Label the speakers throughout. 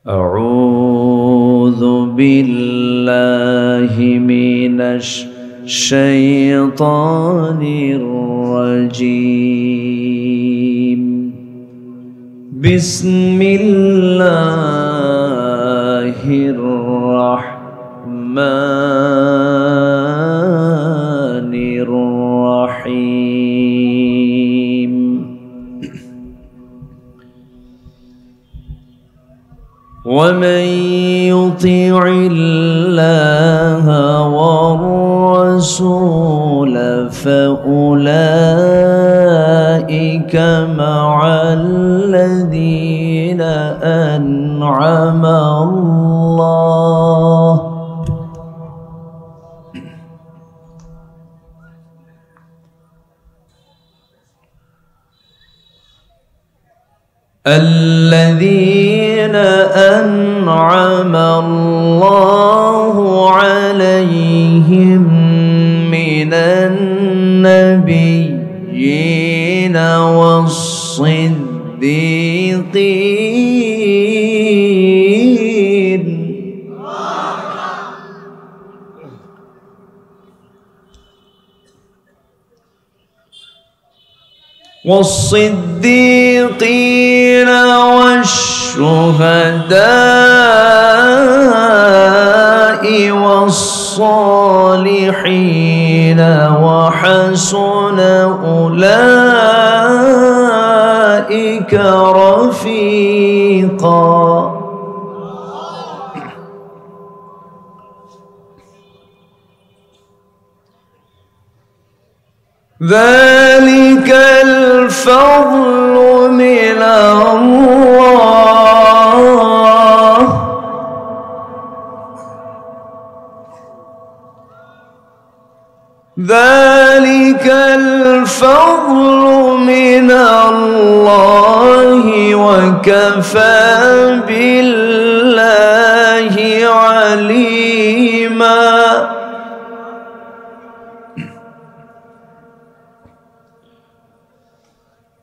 Speaker 1: أعوذ بالله من الشيطان الرجيم. بسم الله الرحمن الرحيم. ومن يطع الله والرسول فأولئك مع الذين أنعم الله أنعم الله عليهم من النبيين والصديقين والشهداء والصالحين وحسن أولئك رفيقا. ذلك الفضل من الله ذلك الفضل من الله وكفى بالله عليما.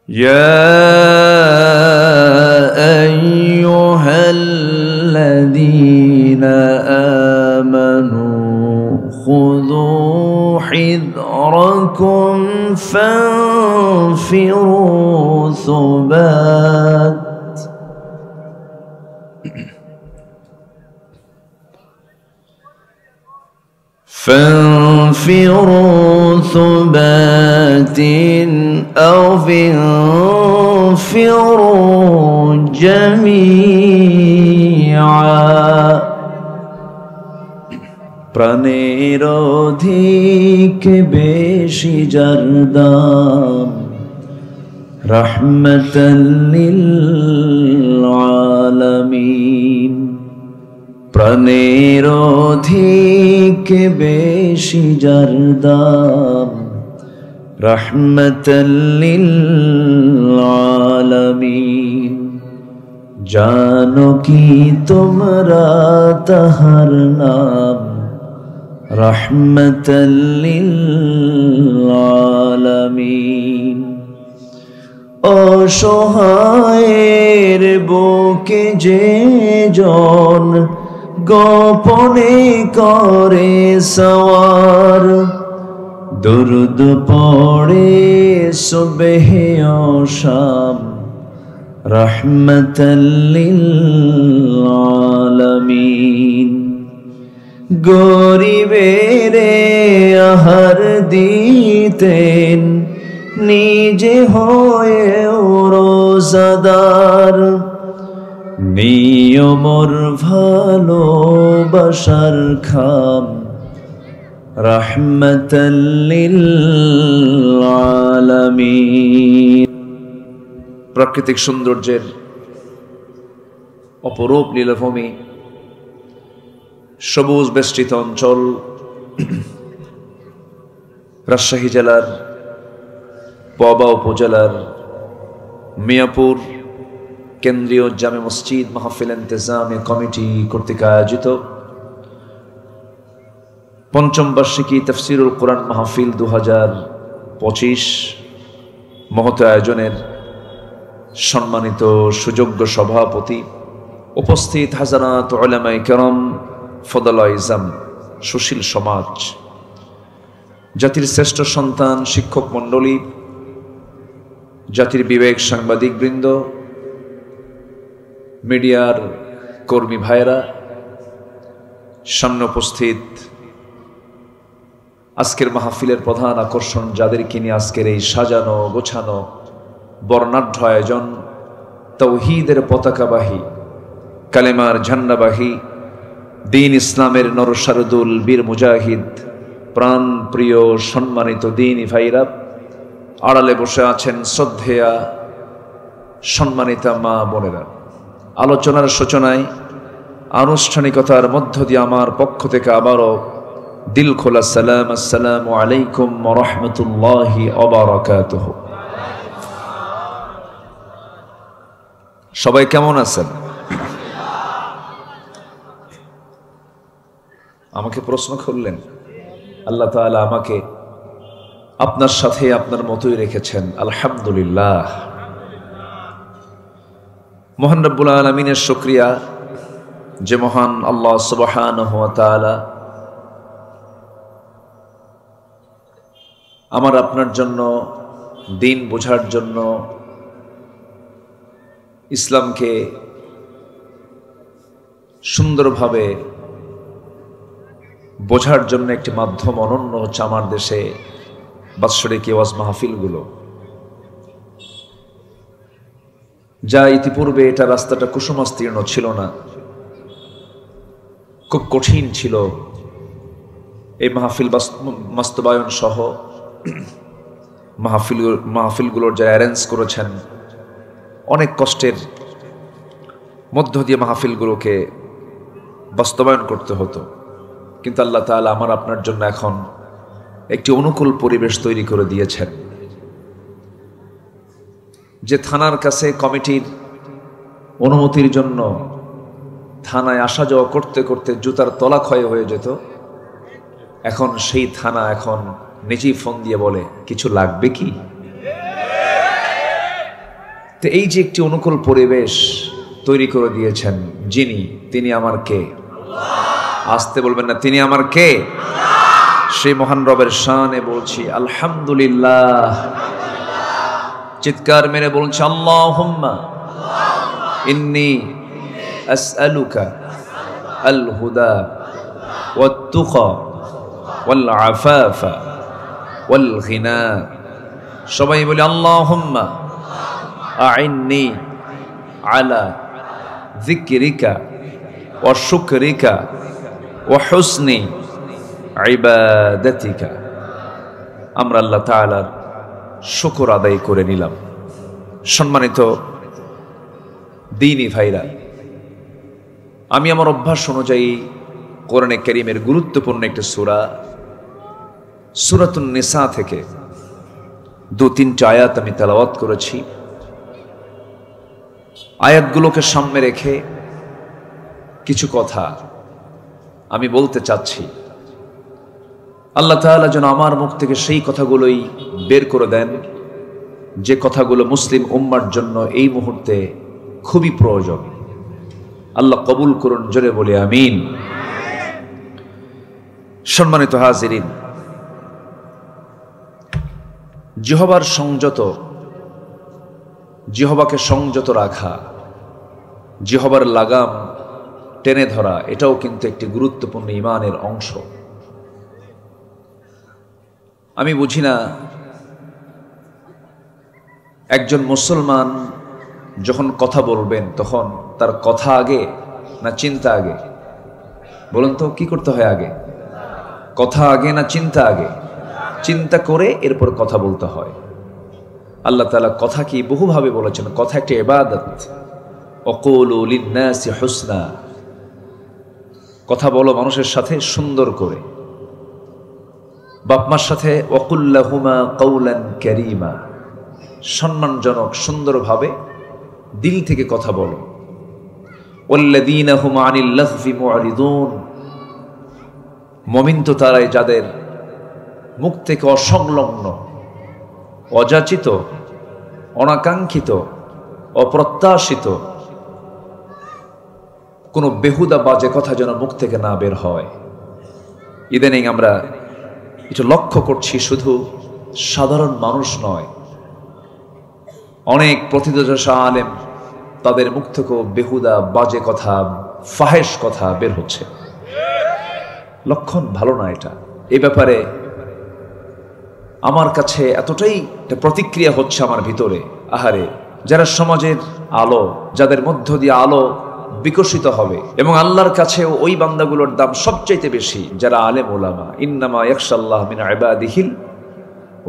Speaker 1: يا أيها الذين آمنوا خذوا حذركم فانفروا ثبات أو انفروا جميعا. প্রাণের অধিক বেশি যার দাম রাহমাতাল লিল আলামিন। প্রাণের অধিক বেশি যার দাম রাহমাতাল লিল আলামিন। জানো কি তোমরা তাহার নাম রাহমাতাল লিল আলামিন। অসহায়ের বুকে যে জন গোপনে করে সওয়ার দুরুদ পড়ে সুবহে ও শাম রাহমাতাল লিল আলামিন। গরিবেরে আহার দিতেন নিজে হয়ে রোজাদার নিয়মর ভালোবাসার খাম রাহমাতাল লিল আলামিন। প্রাকৃতিক সৌন্দর্যের অপরূপ লীলাভূমি, সবুজ বেষ্টিত অঞ্চল রাজশাহী জেলার পবা উপজেলার মিয়াপুর কেন্দ্রীয় জামে মসজিদ মাহফিল ইন্তেজামী কমিটি কর্তৃক আয়োজিত পঞ্চম বার্ষিকী তাফসীরুল কোরআন মাহফিল 2025 মহৎ আয়োজনের সম্মানিত সুযোগ্য সভাপতি উপস্থিত হাজারাত উলামায়ে কেরাম, ফদলায়ে ইজম, সুশীল সমাজ, জাতির শ্রেষ্ঠ সন্তান, শিক্ষক মণ্ডলী, জাতির বিবেক, সাংবাদিকবৃন্দ, মিডিয়ার কর্মী ভাইরা, সামনে উপস্থিত আজকের মাহফিলের প্রধান আকর্ষণ, যাদেরকে নিয়ে আজকের এই সাজানো গোছানো বর্ণাঢ্য আয়োজন, তাওহীদের পতাকাবাহী, কালেমার ঝান্ডাবাহী, দ্বীন ইসলামের নরসারদুল, বীর মুজাহিদ, প্রাণ প্রিয় সম্মানিত দ্বীনী ভাইরা, আড়ালে বসে আছেন শ্রদ্ধেয়া সম্মানিতা মা বোনেরা। আলোচনার সূচনায় আনুষ্ঠানিকতার মধ্য দিয়ে আমার পক্ষ থেকে আবারও দিল খোলা সালাম, আসসালামু আলাইকুম ওয়া রাহমাতুল্লাহি ওয়া বারাকাতুহু। সবাই কেমন আছেন? আমাকে প্রশ্ন করলেন। আল্লাহ তাআলা আমাকে আপনার সাথে আপনার মতোই রেখেছেন, আলহামদুলিল্লাহ। মহান রব্বুল আলামিনের শুকরিয়া, যে মহান আল্লাহ সুবহানাহু ওয়া তাআলা আমার আপনার জন্য, দিন বোঝার জন্য, ইসলামকে সুন্দরভাবে বোঝার জন্য একটি মাধ্যম অনন্য হচ্ছে আমার দেশে বাৎসরিক ওয়াজ মাহফিলগুলো, যা ইতিপূর্বে এটা রাস্তাটা কুসুমাস্তীর্ণ ছিল না, খুব কঠিন ছিল। এই মাহফিল বাস্তবায়ন সহ মাহফিলগুলোর যারা অ্যারেঞ্জ করেছেন, অনেক কষ্টের মধ্য দিয়ে মাহফিলগুলোকে বাস্তবায়ন করতে হতো, কিন্তু আল্লাহ তাআলা আমার আপনার জন্য এখন একটি অনুকূল পরিবেশ তৈরি করে দিয়েছেন। যে থানার কাছে কমিটির অনুমতির জন্য থানায় আসা যাওয়া করতে করতে জুতার তলা ক্ষয় হয়ে যেত, এখন সেই থানা এখন নিজেই ফোন দিয়ে বলে কিছু লাগবে কি। তো এই যে একটি অনুকূল পরিবেশ তৈরি করে দিয়েছেন যিনি, তিনি আমার কে? আসতে বলবেন না, তিনি আমার কে? সেই মহান রবের শানে বলছি আলহামদুলিল্লাহ। চিৎকার মেরে বলছি আল্লাহুম্মা ইন্নী আসআলুকা আল হুদা ওয়াত তুকা ওয়াল আফাফা ওয়াল গিনা। সবাই বলি আল্লাহুম্মা আইন্নি আলা যিকরিকা ওয়া শুকরিকা ওয়া হুসনি ইবাদাতিকা। আমরা আল্লাহ তাআলার শুকর আদায় করে নিলাম। সম্মানিত দ্বীনী ভাইরা, আমি আমার অভ্যাস অনুযায়ী কোরআনে কারীমের গুরুত্বপূর্ণ একটি সূরা, সূরাতুন নিসা থেকে 2-3টা আয়াত আমি তেলাওয়াত করেছি। আয়াতগুলোকে সামনে রেখে কিছু কথা আমি বলতে চাচ্ছি। আল্লাহ তাআলা যেন আমার মুখ থেকে সেই কথাগুলোই বের করে দেন যে কথাগুলো মুসলিম উম্মার জন্য এই মুহূর্তে খুবই প্রয়োজন। আল্লাহ কবুল করুন, জোরে বলে আমিন। সম্মানিত হাজিরিন, জিহ্বার সংযত, জিহ্বাকে সংযত রাখা, জিহ্বার লাগাম টেনে ধরা, এটাও কিন্তু একটি গুরুত্বপূর্ণ ঈমানের অংশ। আমি বুঝি না একজন মুসলমান যখন কথা বলবেন তখন তার কথা আগে না চিন্তা আগে? বলুন তো, কি করতে হয় আগে? কথা আগে না চিন্তা আগে? চিন্তা করে এরপর কথা বলতে হয়। আল্লাহ তাআলা কথা কি বহুভাবে বলেছেন, কথা একটা ইবাদত। ওয়াকুলু লিন-নাসি হুসনা, কথা বলো মানুষের সাথে সুন্দর করে। বাপ মার সাথে ওয়াকুল লাহুমা কাওলান কারীমা, সম্মানজনক সুন্দরভাবে দিল থেকে কথা বলো। ওয়াল্লাযীনা হুম আনিল লাগফি মুআরিদুন, মুমিন তো তারাই যাদের মুখ থেকে অসংলগ্ন, অযাচিত, অনাকাঙ্ক্ষিত, অপ্রত্যাশিত কোনো বেহুদা বাজে কথা যেন মুখ থেকে না বের হয়। ইদানিং আমরা এটা লক্ষ্য করছি, শুধু সাধারণ মানুষ নয়, অনেক প্রথিতযশা আলেম তাদের মুখ থেকেও বেহুদা বাজে কথা, ফাহেশ কথা বের হচ্ছে। লক্ষণ ভালো না এটা। এই ব্যাপারে আমার কাছে এতটাই একটা প্রতিক্রিয়া হচ্ছে আমার ভিতরে, আহারে, যারা সমাজের আলো, যাদের মধ্য দিয়ে আলো বিকশিত হবে এবং আল্লাহর কাছে ওই বান্দাগুলোর দাম সবচাইতে বেশি যারা আলেম ওলামা, ইন্নামা ইয়াখশাল্লাহ মিন ইবাদিহিল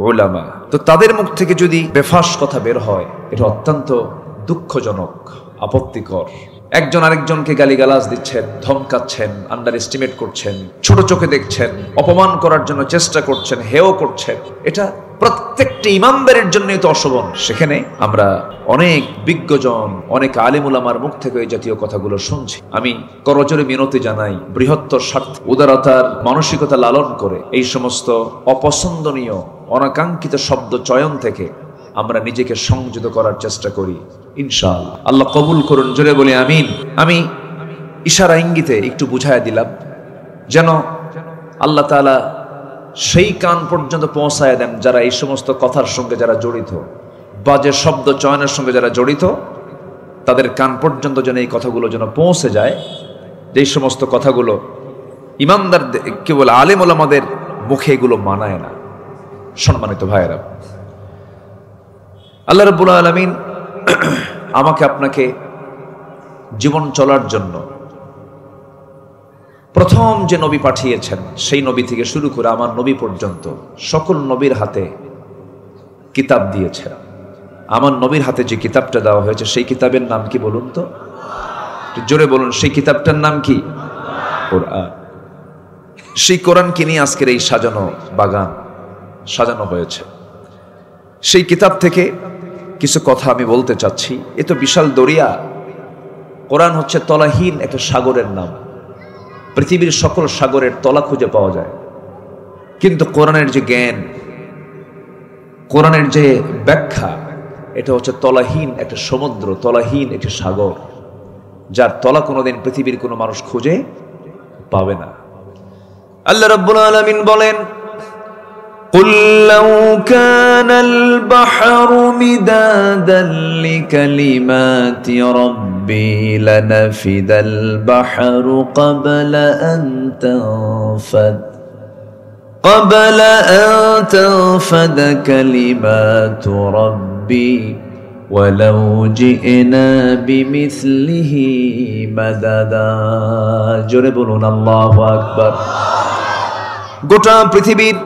Speaker 1: উলামা। তো তাদের মুখ থেকে যদি বেফাস কথা বের হয়, এটা অত্যন্ত দুঃখজনক, আপত্তিকর। একজন আরেকজনকে গালিগালাজ দিচ্ছেন, ধমকাচ্ছেন, আন্ডার এস্টিমেট করছেন, ছোট চোখে দেখছেন, অপমান করার জন্য চেষ্টা করছেন, হেয় করছেন, এটা প্রত্যেকটি ইমামদারের জন্যই তো অশোভন। সেখানে আমরা অনেক বিজ্ঞজন, অনেক আলেম উলামার মুখ থেকে এই জাতীয় কথাগুলো শুনছি। আমি করজোরে মিনতি জানাই, বৃহত্তর স্বার্থ, উদারতার মানসিকতা লালন করে এই সমস্ত অপছন্দনীয় অনাকাঙ্ক্ষিত শব্দ চয়ন থেকে আমরা নিজেকে সংযত করার চেষ্টা করি। ইনশাআল্লাহ আল্লাহ কবুল করুন, জোরে বলি আমিন। আমি ইশারা ইঙ্গিতে একটু বুঝাইয়া দিলাম যেন আল্লাহ তাআলা সেই কান পর্যন্ত পৌঁছায় দেন যারা এই সমস্ত কথার সঙ্গে যারা জড়িত, বাজে শব্দ চয়নের সঙ্গে যারা জড়িত, তাদের কান পর্যন্ত যেন এই কথাগুলো যেন পৌঁছে যায়, যেই সমস্ত কথাগুলো ইমানদার কেবল আলেম ওলামাদের মুখে এগুলো মানায় না। সম্মানিত ভাইয়েরা, আল্লাহ রাব্বুল আলামিন আমাকে আপনাকে জীবন চলার জন্য প্রথম যে নবী পাঠিয়েছেন, সেই নবী থেকে শুরু করে আমার নবী পর্যন্ত সকল নবীর হাতে কিতাব দিয়েছেন। আমার নবীর হাতে যে কিতাবটা দেওয়া হয়েছে, সেই কিতাবের নাম কি বলুন তো? জোরে বলুন, সেই কিতাবটার নাম কি? কোরআন। সেই কোরআনকে নিয়ে আজকের এই সাজানো বাগান সাজানো হয়েছে। সেই কিতাব থেকে কিছু কথা আমি বলতে চাচ্ছি। এ তো বিশাল দরিয়া। কোরআন হচ্ছে তলাহীন একটা সাগরের নাম। পৃথিবীর সকল সাগরের তলা খুঁজে পাওয়া যায়, কিন্তু কোরআনের যে জ্ঞান, কোরআনের যে ব্যাখ্যা, এটা হচ্ছে তলাহীন একটা সমুদ্র, তলাহীন একটা সাগর, যার তলা কোনোদিন পৃথিবীর কোনো মানুষ খুঁজে পাবে না। আল্লাহ রাব্বুল আলামিন বলেন, قُلْ لَوْ كَانَ الْبَحْرُ مِدَادًا لِكَلِمَاتِ رَبِّي لَنَفِدَ الْبَحْرُ قَبْلَ أَن تَنفَدَ كَلِمَاتُ رَبِّي وَلَوْ جِئْنَا بِمِثْلِهِ مَدَدًا। জোরে বলুন আল্লাহু আকবার। গোটা পৃথিবীর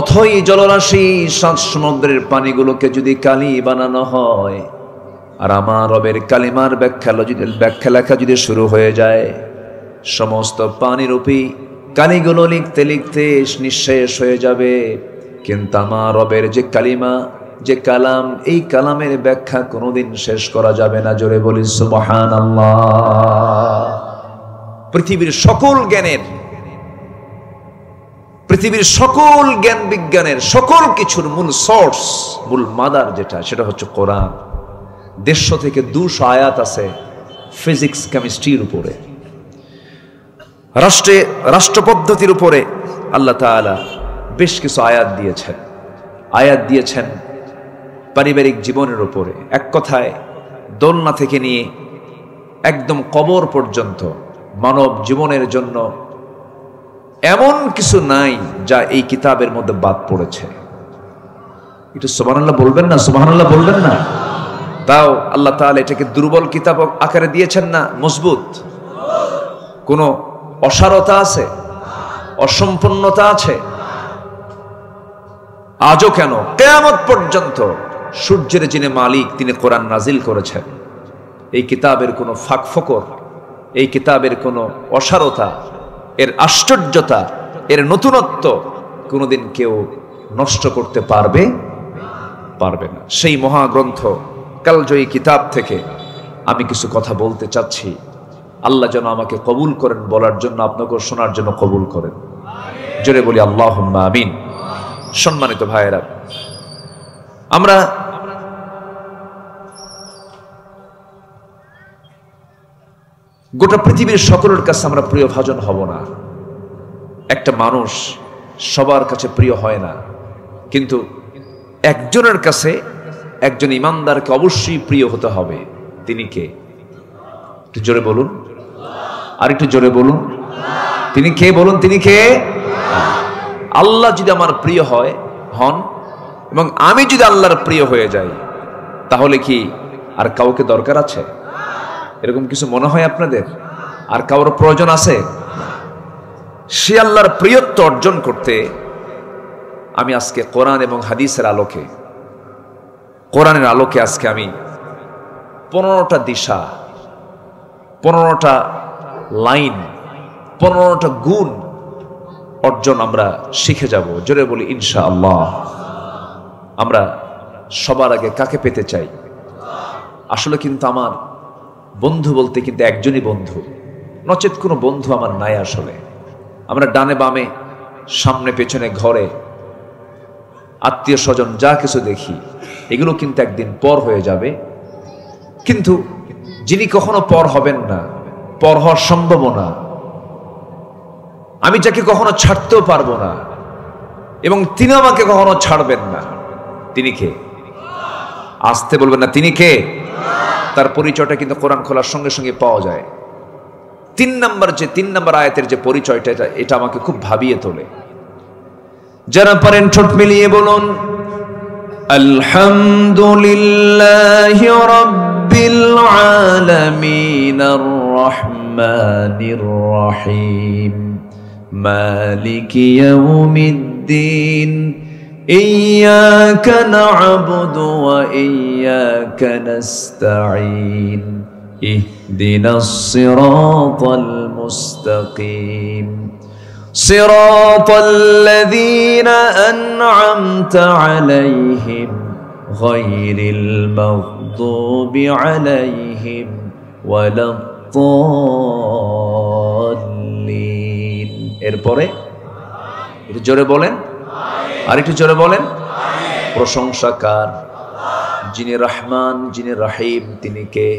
Speaker 1: অথই জলরাশি, সাত সমুদ্রের পানিগুলোকে যদি কালি বানানো হয়, আর আমার রবের কালিমার ব্যাখ্যা লেখা যদি শুরু হয়ে যায়, সমস্ত পানিরূপী কালিগুলো লিখতে লিখতে নিঃশেষ হয়ে যাবে, কিন্তু আমার রবের যে কালিমা, যে কালাম, এই কালামের ব্যাখ্যা কোনোদিন শেষ করা যাবে না। জোরে বলি সুবহানাল্লাহ। পৃথিবীর সকল জ্ঞানের, পৃথিবীর সকল জ্ঞান বিজ্ঞানের সকল কিছুর মূল সোর্স, মূল মাদার যেটা, সেটা হচ্ছে কোরআন। 150 থেকে 200 আয়াত আছে ফিজিক্স কেমিস্ট্রির উপরে, রাষ্ট্র পদ্ধতির উপরে আল্লাহ তাআলা বেশ কিছু আয়াত দিয়েছেন পারিবারিক জীবনের উপরে। এক কথায় দোলনা থেকে নিয়ে একদম কবর পর্যন্ত মানব জীবনের জন্য এমন কিছু নাই যা এই কিতাবের মধ্যে বাদ পড়েছে। একটু সুবহানাল্লাহ বলবেন না? সুবহানাল্লাহ বলবেন না? তাও আল্লাহ তাআলা এটাকে দুর্বল কিতাব আকারে দিয়েছেন না মজবুত? কোনো অসারতা আছে? অসম্পূর্ণতা আছে? আজও কেন, কিয়ামত পর্যন্ত সূর্যের যিনি মালিক, তিনি কোরআন নাজিল করেছেন। এই কিতাবের কোনো ফাঁকফোকর, এই কিতাবের কোনো অসারতা, এর আশ্চর্যতা, এর নতুনত্ব কোনোদিন কেউ নষ্ট করতে পারবে না। সেই মহাগ্রন্থ কালজয়ী কিতাব থেকে আমি কিছু কথা বলতে চাচ্ছি। আল্লাহ যেন আমাকে কবুল করেন বলার জন্য, আপনাকে শোনার জন্য কবুল করেন। জোরে বলি আল্লাহুম্মা আমিন। সম্মানিত ভাইয়েরা, আমরা গোটা পৃথিবীর সকলের কাছে আমরা প্রিয় ভাজন হব না। একটা মানুষ সবার কাছে প্রিয় হয় না, কিন্তু একজনের কাছে, একজন ইমানদারকে অবশ্যই প্রিয় হতে হবে। তিনি কে? একটু জোরে বলুন, আর একটু জোরে বলুন। তিনি কে বলুন? তিনি কে? আল্লাহ যদি আমার প্রিয় হন এবং আমি যদি আল্লাহর প্রিয় হয়ে যাই, তাহলে কি আর কাউকে দরকার আছে? এরকম কিছু মনে হয় আপনাদের? আর কারোর প্রয়োজন আছে? সে আল্লাহর প্রিয়ত্ব অর্জন করতে আমি আজকে কোরআন এবং হাদিসের আলোকে, কোরআনের আলোকে আজকে আমি 15টা দিশা, 15টা লাইন, 15টা গুণ অর্জন আমরা শিখে যাব। জোরে বলি ইনশাআল্লাহ। আমরা সবার আগে কাকে পেতে চাই? আসলে কিন্তু আমার বন্ধু বলতে কিন্তু একজনই বন্ধু, নচেত কোনো বন্ধু আমার নাই। আসলে আমরা ডানে বামে, সামনে পেছনে, ঘরে, আত্মীয় স্বজন যা কিছু দেখি, এগুলো কিন্তু একদিন পর হয়ে যাবে। কিন্তু যিনি কখনো পর হবেন না, পর হওয়ার সম্ভব না, আমি যাকে কখনো ছাড়তেও পারবো না এবং তিনি আমাকে কখনো ছাড়বেন না, তিনি কে? আসতে বলবেন না, তিনি কে? তার পরিচয়টা কিন্তু কোরআন খোলার সঙ্গে সঙ্গে পাওয়া যায়। 3 নম্বর আয়াতের যে পরিচয়টা, এটা আমাকে খুব ভাবিয়ে তোলে। যারা পারেন ঠোঁট মিলিয়ে বলুন আলহামদুলিল্লাহি রাব্বিল আলামিন আর রহমানির রহিম মালিকি ইয়াউমিদ্দিন ইয়্যাকা না'বুদু ওয়া ইয়্যাকা নাস্তাঈন ইহদিনাস সিরাতাল মুস্তাকিম সিরাতাল্লাযীনা আন'আমতা আলাইহিম গায়রিল মাগদুবি আলাইহিম ওয়ালাদ-দাল্লিন। এরপরে একটু জোরে বলেন, আর একটু জোরে বলেন। প্রশংসা কার? যিনি রহমান, যিনি রহিম, তিনি কে?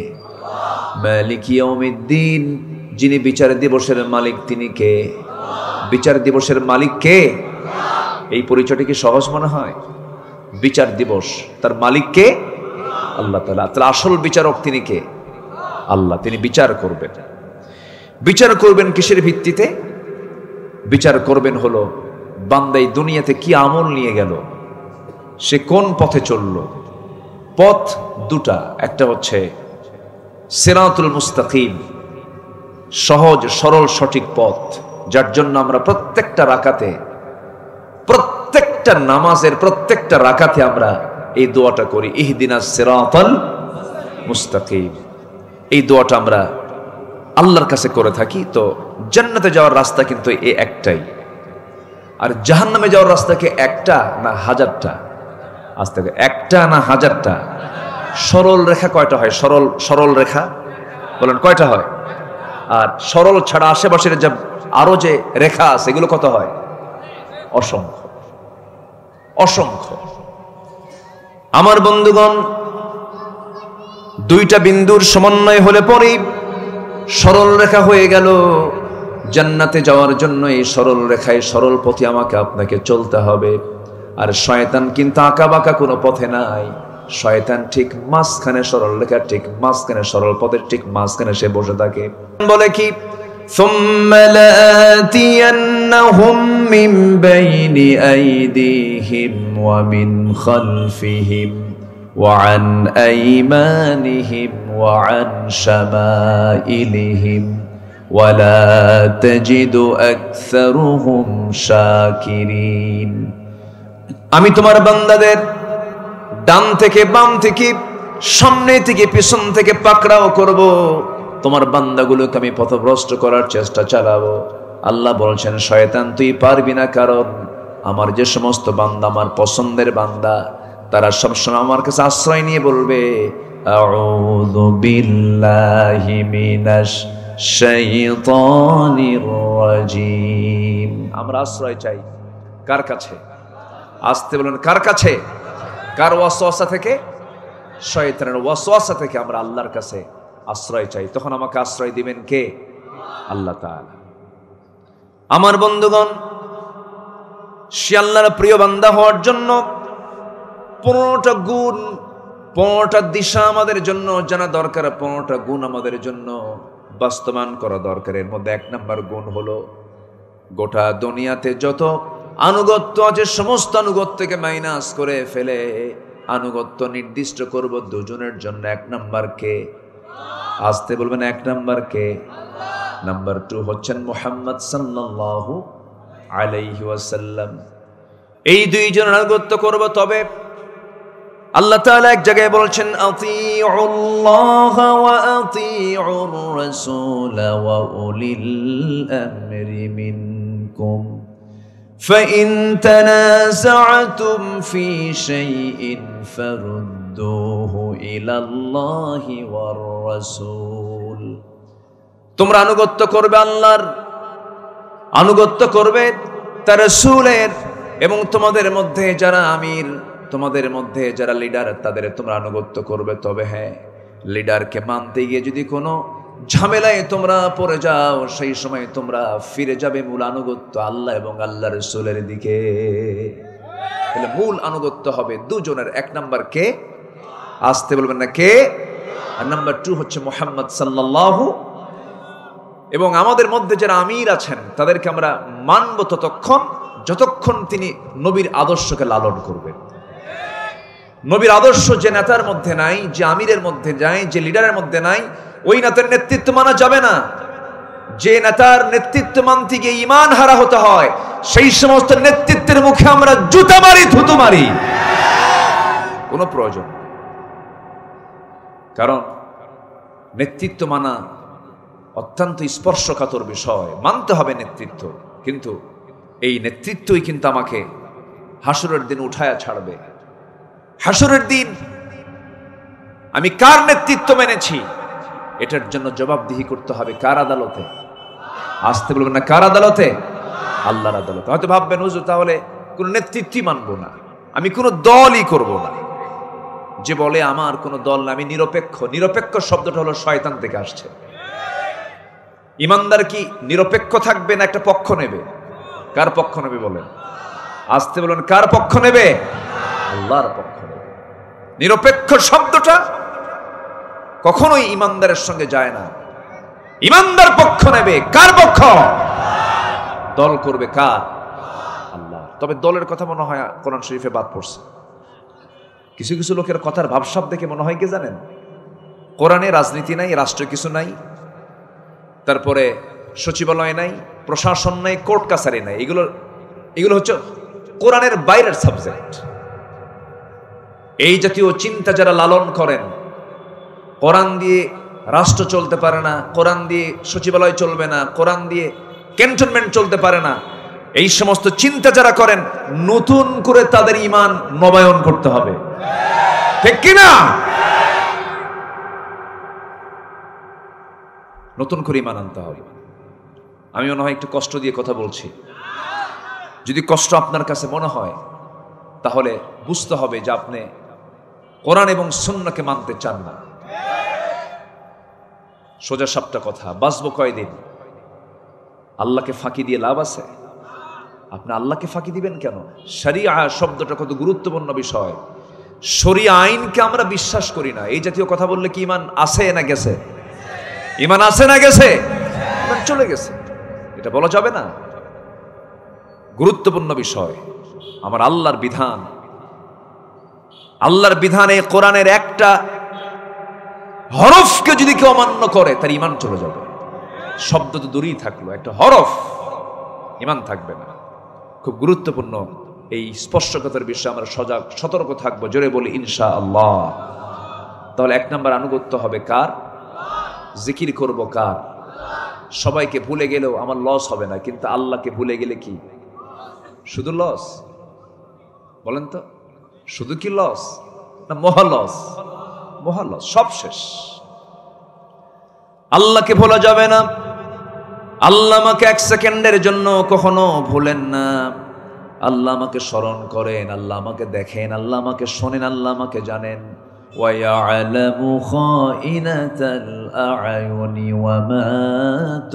Speaker 1: মালিক ইয়াউমিদ্দিন, যিনি বিচার দিবসের মালিক, তিনি কে? বিচার দিবসের মালিক কে? এই পরিচয়টি কি সহজ মনে হয়? বিচার দিবস, তার মালিক কে? আল্লাহ তাআলা। তাহলে আসল বিচারক তিনি কে? আল্লাহ। তিনি বিচার করবেন। বিচার করবেন কিসের ভিত্তিতে? বিচার করবেন হলো বান্দা এই দুনিয়াতে কি আমল নিয়ে গেল, সে কোন পথে চলল। পথ দুটা, একটা হচ্ছে সিরাতুল মুস্তাকিম, সহজ সরল সঠিক পথ, যার জন্য আমরা প্রত্যেকটা রাকাতে, প্রত্যেকটা নামাজের প্রত্যেকটা রাকাতে আমরা এই দোয়াটা করি, ইহদিনাস সিরাতাল মুস্তাকিম। এই দোয়াটা আমরা আল্লাহর কাছে করে থাকি। তো জান্নাতে যাওয়ার রাস্তা কিন্তু এই একটাই, আর জাহান্নামে যাওয়ার রাস্তা কি একটা না হাজারটা? আজ থেকে একটা না হাজারটা? সরল রেখা কয়টা হয়? সরল রেখা বলেন কয়টা হয়? আর সরল ছাড়া আশেপাশের যে আরো যে রেখা আছে, এগুলো কত হয়? অসংখ্য, অসংখ্য। আমার বন্ধুগণ, দুইটা বিন্দুর সমন্বয় হলে পরেই সরল রেখা হয়ে গেল। জান্নাতে যাওয়ার জন্য এই সরল রেখায়, সরল পথে আমাকে আপনাকে চলতে হবে। আর শয়তান কিন্তু আঁকা বাঁকা কোনো পথে নাই। শয়তান ঠিক মাঝখানে, সরল রেখার ঠিক মাঝখানে, সরল পথের ঠিক মাঝখানে সে বসে থাকে। বলে কি? সুম্মা লাআতিয়ান্নাহুম মিন বাইনি আইদিহিম ওয়া মিন খালফিহিম ওয়া আন আইমানিহিম ওয়া আন শামাইলিহিম ওয়ালা তাজিদু আকসারুহুম শাকিরিন। আমি তোমার বান্দাদের ডান থেকে বাম থেকে, সামনে থেকে পিছন থেকে পাকড়াও করব। তোমার বান্দাগুলোকে আমি পথভ্রষ্ট করার চেষ্টা চালাবো। আল্লাহ বলছেন, শয়তান তুই পারবি না, কারণ আমার যে সমস্ত বান্দা আমার পছন্দের বান্দা, তারা সবসময় আমার কাছে আশ্রয় নিয়ে বলবে আউযু বিল্লাহি মিনাশ শাইতানির রাজিম। আমরা আশ্রয় চাই কার কাছে? আসতে বলুন, কার কাছে? কার ওয়াসওয়াসা থেকে? শয়তানের ওয়াসওয়াসা থেকে আমরা আল্লাহর কাছে আশ্রয় চাই, তখন আমাকে আশ্রয় দিবেন কে? আল্লাহ তাআলা। আমার বন্ধুগণ, সে আল্লাহর প্রিয় বান্দা হওয়ার জন্য 15টা গুণ, 15টা দিশা আমাদের জন্য জানা দরকার, 15টা গুণ আমাদের জন্য বাস্তবায়ন করা দরকার। এর মধ্যে 1 নম্বর গুণ হলো, গোটা দুনিয়াতে যত আনুগত্য আছে সমস্ত আনুগত্যকে মাইনাস করে ফেলে আনুগত্য নির্দিষ্ট করব দুজনের জন্য। 1 নম্বর কে? আসতে বলবেন, 1 নম্বর কে? নাম্বার 2 হচ্ছেন মুহাম্মদ সাল্লাল্লাহু আলাইহি ওয়াসাল্লাম। এই দুইজনের আনুগত্য করব। তবে আল্লাহ তাআলা এক জায়গায় বলছেন, আতিউল্লাহ ওয়া আতিউর রাসূল ওয়া উলিল আমরি মিনকুম ফাইন তানাযা'তুম ফি শাইইন ফারুদ্দুহু ইলাল্লাহি ওয়ার রাসূল। তোমরা আনুগত্য করবে আল্লাহর, আনুগত্য করবে তার রাসূলের, এবং তোমাদের মধ্যে যারা আমির, তোমাদের মধ্যে যারা লিডার, তাদের তোমরা আনুগত্য করবে। তবে হ্যাঁ, লিডারকে মানতে গিয়ে যদি কোনো ঝামেলায় তোমরা পড়ে যাও, সেই সময় তোমরা ফিরে যাবে মূল আনুগত্য আল্লাহ এবং আল্লাহ রাসূলের দিকে। তাহলে মূল আনুগত্য হবে দুজনের। 1 নাম্বার কে? আসতে বলবেন না কে? আর নাম্বার 2 হচ্ছে মুহাম্মদ সাল্লাল্লাহু। এবং আমাদের মধ্যে যারা আমির আছেন তাদেরকে আমরা মানব ততক্ষণ যতক্ষণ তিনি নবীর আদর্শকে লালন করবেন। নবীর আদর্শ যে নেতার মধ্যে নাই, যে আমিরের মধ্যে নাই, যে লিডারের মধ্যে নাই, ওই নেতার নেতৃত্ব মানা যাবে না। যে নেতার নেতৃত্ব মানতে গিয়ে ঈমান হারা হতে হয়, সেই সমস্ত নেতৃত্বের মুখে আমরা জুতা মারি, থুতু মারি, কোনো প্রয়োজন নেই। কারণ নেতৃত্ব মানা অত্যন্ত স্পর্শকাতর বিষয়, মানতে হবে নেতৃত্ব, কিন্তু এই নেতৃত্বই কিন্তু আমাকে হাসরের দিন উঠায়া ছাড়বে। হাসরের দিন আমি কার নেতৃত্ব মেনেছি এটার জন্য জবাবদিহি করতে হবে কার আদালতে? আসতে বলবেন না কার আদালতে? আল্লাহর আদালতে। হয়তো ভাববেন হুজুর তাহলে কোন নেতৃত্বই মানবো না, আমি কোনো দলই করব না। যে বলে আমার কোনো দল না, আমি নিরপেক্ষ, নিরপেক্ষ শব্দটা হলো শয়তান থেকে আসছে। ইমানদার কি নিরপেক্ষ থাকবে না একটা পক্ষ নেবে? কার পক্ষ নেবে বলেন? আসতে বলেন কার পক্ষ নেবে? আল্লাহর পক্ষ নেবে। নিরপেক্ষ শব্দটা কখনোই ইমানদারের সঙ্গে যায় না। ইমানদার পক্ষ নেবে। কার পক্ষ? দল করবে কার? আল্লাহ। তবে দলের কথা মনে হয় কোরআন শরীফে বাদ পড়ছে। কিছু কিছু লোকের কথার ভাবসাব দেখে মনে হয় কি জানেন, কোরআনে রাজনীতি নাই, রাষ্ট্র কিছু নাই, তারপরে সচিবালয় নাই, প্রশাসন নাই, কোর্ট কাছারি নাই, এগুলো হচ্ছে কোরআনের বাইরের সাবজেক্ট। এই জাতীয় চিন্তা যারা লালন করেন, কোরআন দিয়ে রাষ্ট্র চলতে পারে না, কোরআন দিয়ে সচিবালয় চলবে না, কোরআন দিয়ে ক্যান্টনমেন্ট চলতে পারে না, এই সমস্ত চিন্তা যারা করেন, নতুন করে তাদের ঈমান নবায়ন করতে হবে, ঠিক কিনা? নতুন করে ঈমান আনতে হবে। আমি মনে হয় একটু কষ্ট দিয়ে কথা বলছি, যদি কষ্ট আপনার কাছে মনে হয় তাহলে বুঝতে হবে যে আপনি কোরআন এবং সুন্নাহকে মানতে চান না। সোজা সাপটা কথা, বাঁচবো কয়দিন? আল্লাহকে ফাঁকি দিয়ে লাভ আছে? আপনি আল্লাহকে ফাঁকি দিবেন কেন? শরিয়া শব্দটা কত গুরুত্বপূর্ণ বিষয়। শরিয়া আইনকে আমরা বিশ্বাস করি না, এই জাতীয় কথা বললে কি ঈমান আছে না গেছে? ঈমান আছে না গেছে? ঈমান চলে গেছে, এটা বলা যাবে না। গুরুত্বপূর্ণ বিষয় আমার আল্লাহর বিধান। আল্লাহর বিধানে কোরআনের একটা হরফকে যদি কেউ অমান্য করে তার ঈমান চলে যাবে। শব্দ তো দূরেই থাকলো, একটা হরফ, ঈমান থাকবে না। খুব গুরুত্বপূর্ণ এই স্পর্শকতার বিষয়ে আমরা সজাগ সতর্ক থাকবো। জোরে বলি ইনশাআল্লাহ। তাহলে 1 নম্বর আনুগত্য হবে কার? জিকির করব কার? সবাইকে ভুলে গেলেও আমার লস হবে না, কিন্তু আল্লাহকে ভুলে গেলে কি শুধু লস? বলেন তো, শুধু কি লস না মহা লস? মহা লস, সব শেষ। আল্লাহকে ভোলা যাবে না। আল্লাহ আমাকে 1 সেকেন্ডের জন্য কখনো ভুলেন না। আল্লাহ আমাকে স্মরণ করেন, আল্লাহ আমাকে দেখেন, আল্লাহ আমাকে শোনেন, আল্লাহ আমাকে জানেন। وَيَعْلَمُ خَائِنَةَ الْأَعْيُنِ وَمَا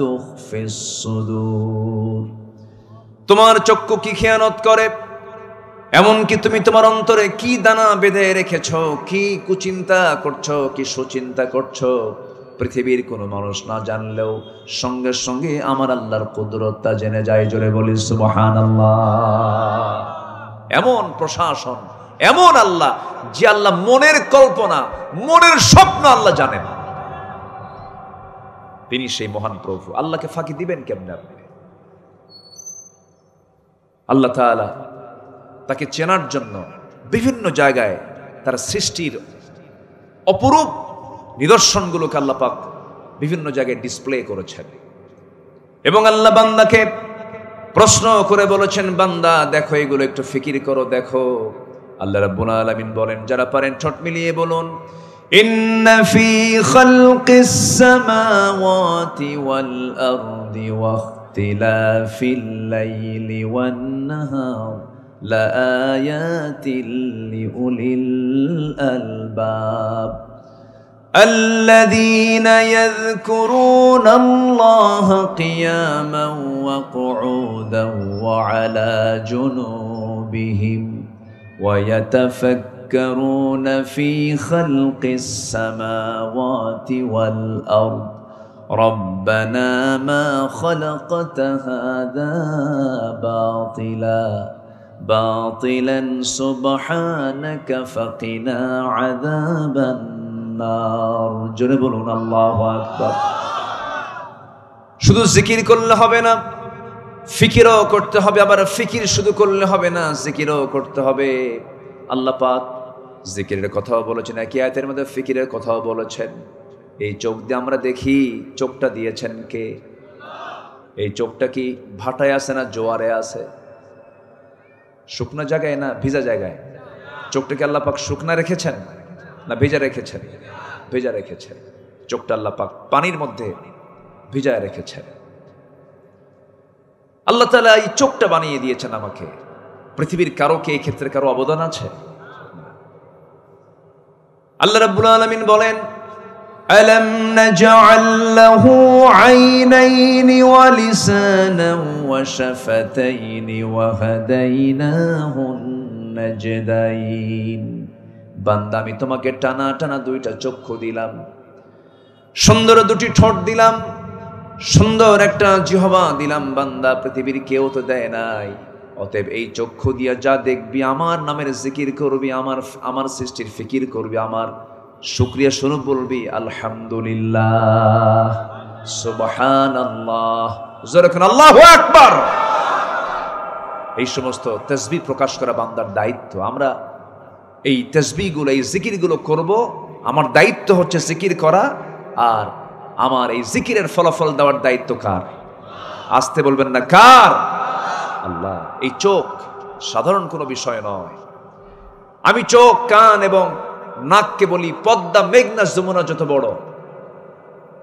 Speaker 1: تُخْفِي الصُّدُورُ। তোমার চক্ষু কি খেয়ানত করে, এমনকি তুমি তোমার অন্তরে কি দানা বেঁধে রেখেছো, কি কুচিন্তা করছো, কি সুচিন্তা করছো, পৃথিবীর কোনো মানুষ না জানলেও সঙ্গে সঙ্গে আমার আল্লাহর কুদরতটা জেনে যায়। জোরে বলি সুবহানাল্লাহ। এমন প্রশাসন, এমন আল্লাহ, যে আল্লাহ মনের কল্পনা, মনের স্বপ্ন আল্লাহ জানেন। তিনি সেই মহান প্রভু। আল্লাহকে ফাঁকি দিবেন কেমনে আপনি? আল্লাহ তাআলা তাকে চেনার জন্য বিভিন্ন জায়গায় তার সৃষ্টির অপরূপ নিদর্শনগুলোকে আল্লাহ পাক বিভিন্ন জায়গায় ডিসপ্লে করেছেন। এবং আল্লাহ বান্দাকে প্রশ্ন করে বলেছেন, বান্দা দেখো এগুলো একটু ফিকির করো, দেখো। আল্লাহ রাব্বুল আলামিন বলেন, যারা পারেন ঠোঁট মিলিয়ে বলুন, ইন্না ফি খালকিস সামাওয়াতি ওয়াল আরদি ওয়া ইখতিলাফিল লাইলি ওয়ান নাহার লাআয়াতিল লিউলিল আলবাব الذين يذكرون الله قياما وقعودا وعلى جنوبهم ويتفكرون في خلق السماوات والأرض ربنا ما خلقت هذا باطلا سبحانك فقنا عذاب النار। জোরে বলুন আল্লাহু আকবার। শুধু জিকির করলে হবে না, ফিকিরও করতে হবে। আবার ফিকির শুধু করলে হবে না, জিকিরও করতে হবে। আল্লাহ পাক জিকিরের কথাও বলেছেন, একই আয়াতের মধ্যে ফিকিরের কথাও বলেছেন। এই চোখ দিয়ে আমরা দেখি, চোখটা দিয়েছেন কে? এই চোখটা কি ভাটায় আছে না জোয়ারে আছে? শুকনো জায়গায় না ভিজা জায়গায়? চোখটাকে আল্লাহ পাক শুকনা রেখেছেন না ভিজা রেখেছেন? ভিজা রেখেছেন। চোখটা আল্লাহ পাক পানির মধ্যে ভিজায় রেখেছেন। আল্লাহ তাআলা এই চোখটা বানিয়ে দিয়েছেন আমাকে। পৃথিবীর কারো কি এই ক্ষেত্রে কারো অবদান আছে? আল্লাহ রাব্বুল আলামিন বলেন, আলাম নাজআল লাহু আইনাইনি ওয়া লিসানান ওয়া শাফাতাইনি ওয়া হাদাইনাহুন নাজদাইন। বান্দা আমি তোমাকে টানা টানা দুইটা চক্ষু দিলাম, সুন্দর দুটি ঠোঁট দিলাম, সুন্দর একটা জিহ্বা দিলাম। বান্দা পৃথিবীর কেউ তো দেয় নাই। অতএব এই চক্ষু দিয়া যা দেখবি, আমার নামের জিকির করবি, আমার সৃষ্টির ফিকির করবি, আমার শুকরিয়া স্বরূপ বলবি আলহামদুলিল্লাহ, সুবহানাল্লাহ, যখন আল্লাহু আকবার। এই সমস্ত তাসবিহ প্রকাশ করা বান্দার দায়িত্ব। আমরা এই তাসবিহগুলো, এই জিকিরগুলো করব। আমার দায়িত্ব হচ্ছে জিকির করা, আর আমার এই জিকিরের ফলাফল দেওয়ার দায়িত্ব কার? আসতে বলবেন না, কার? আল্লাহ। এই চোখ সাধারণ কোনো বিষয় নয়। আমি চোখ, কান এবং নাককে বলি পদ্মা মেঘনা যমুনা যত বড়,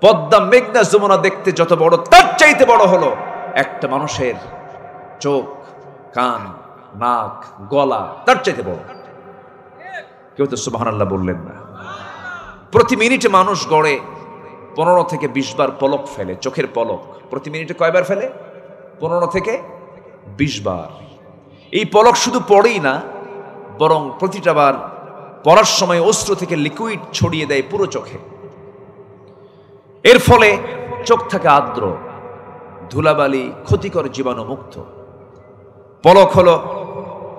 Speaker 1: পদ্মা মেঘনা যমুনা দেখতে যত বড়, তার চাইতে বড় হলো একটা মানুষের চোখ, কান, নাক, গলা, তার চাইতে বড়। কেউ তো সুবহানাল্লাহ বললেন না। প্রতি মিনিটে মানুষ গড়ে 15 থেকে 20 বার পলক ফেলে, চোখের পলক। প্রতি মিনিটে কয়বার ফেলে? 15 থেকে 20 বার। এই পলক শুধু পড়েই না, বরং প্রতিটা বার পড়ার সময় অশ্রু থেকে লিকুইড ছড়িয়ে দেয় পুরো চোখে। এর ফলে চোখ থাকে আর্দ্র, ধুলাবালি, ক্ষতিকর জীবাণু মুক্ত। পলক হলো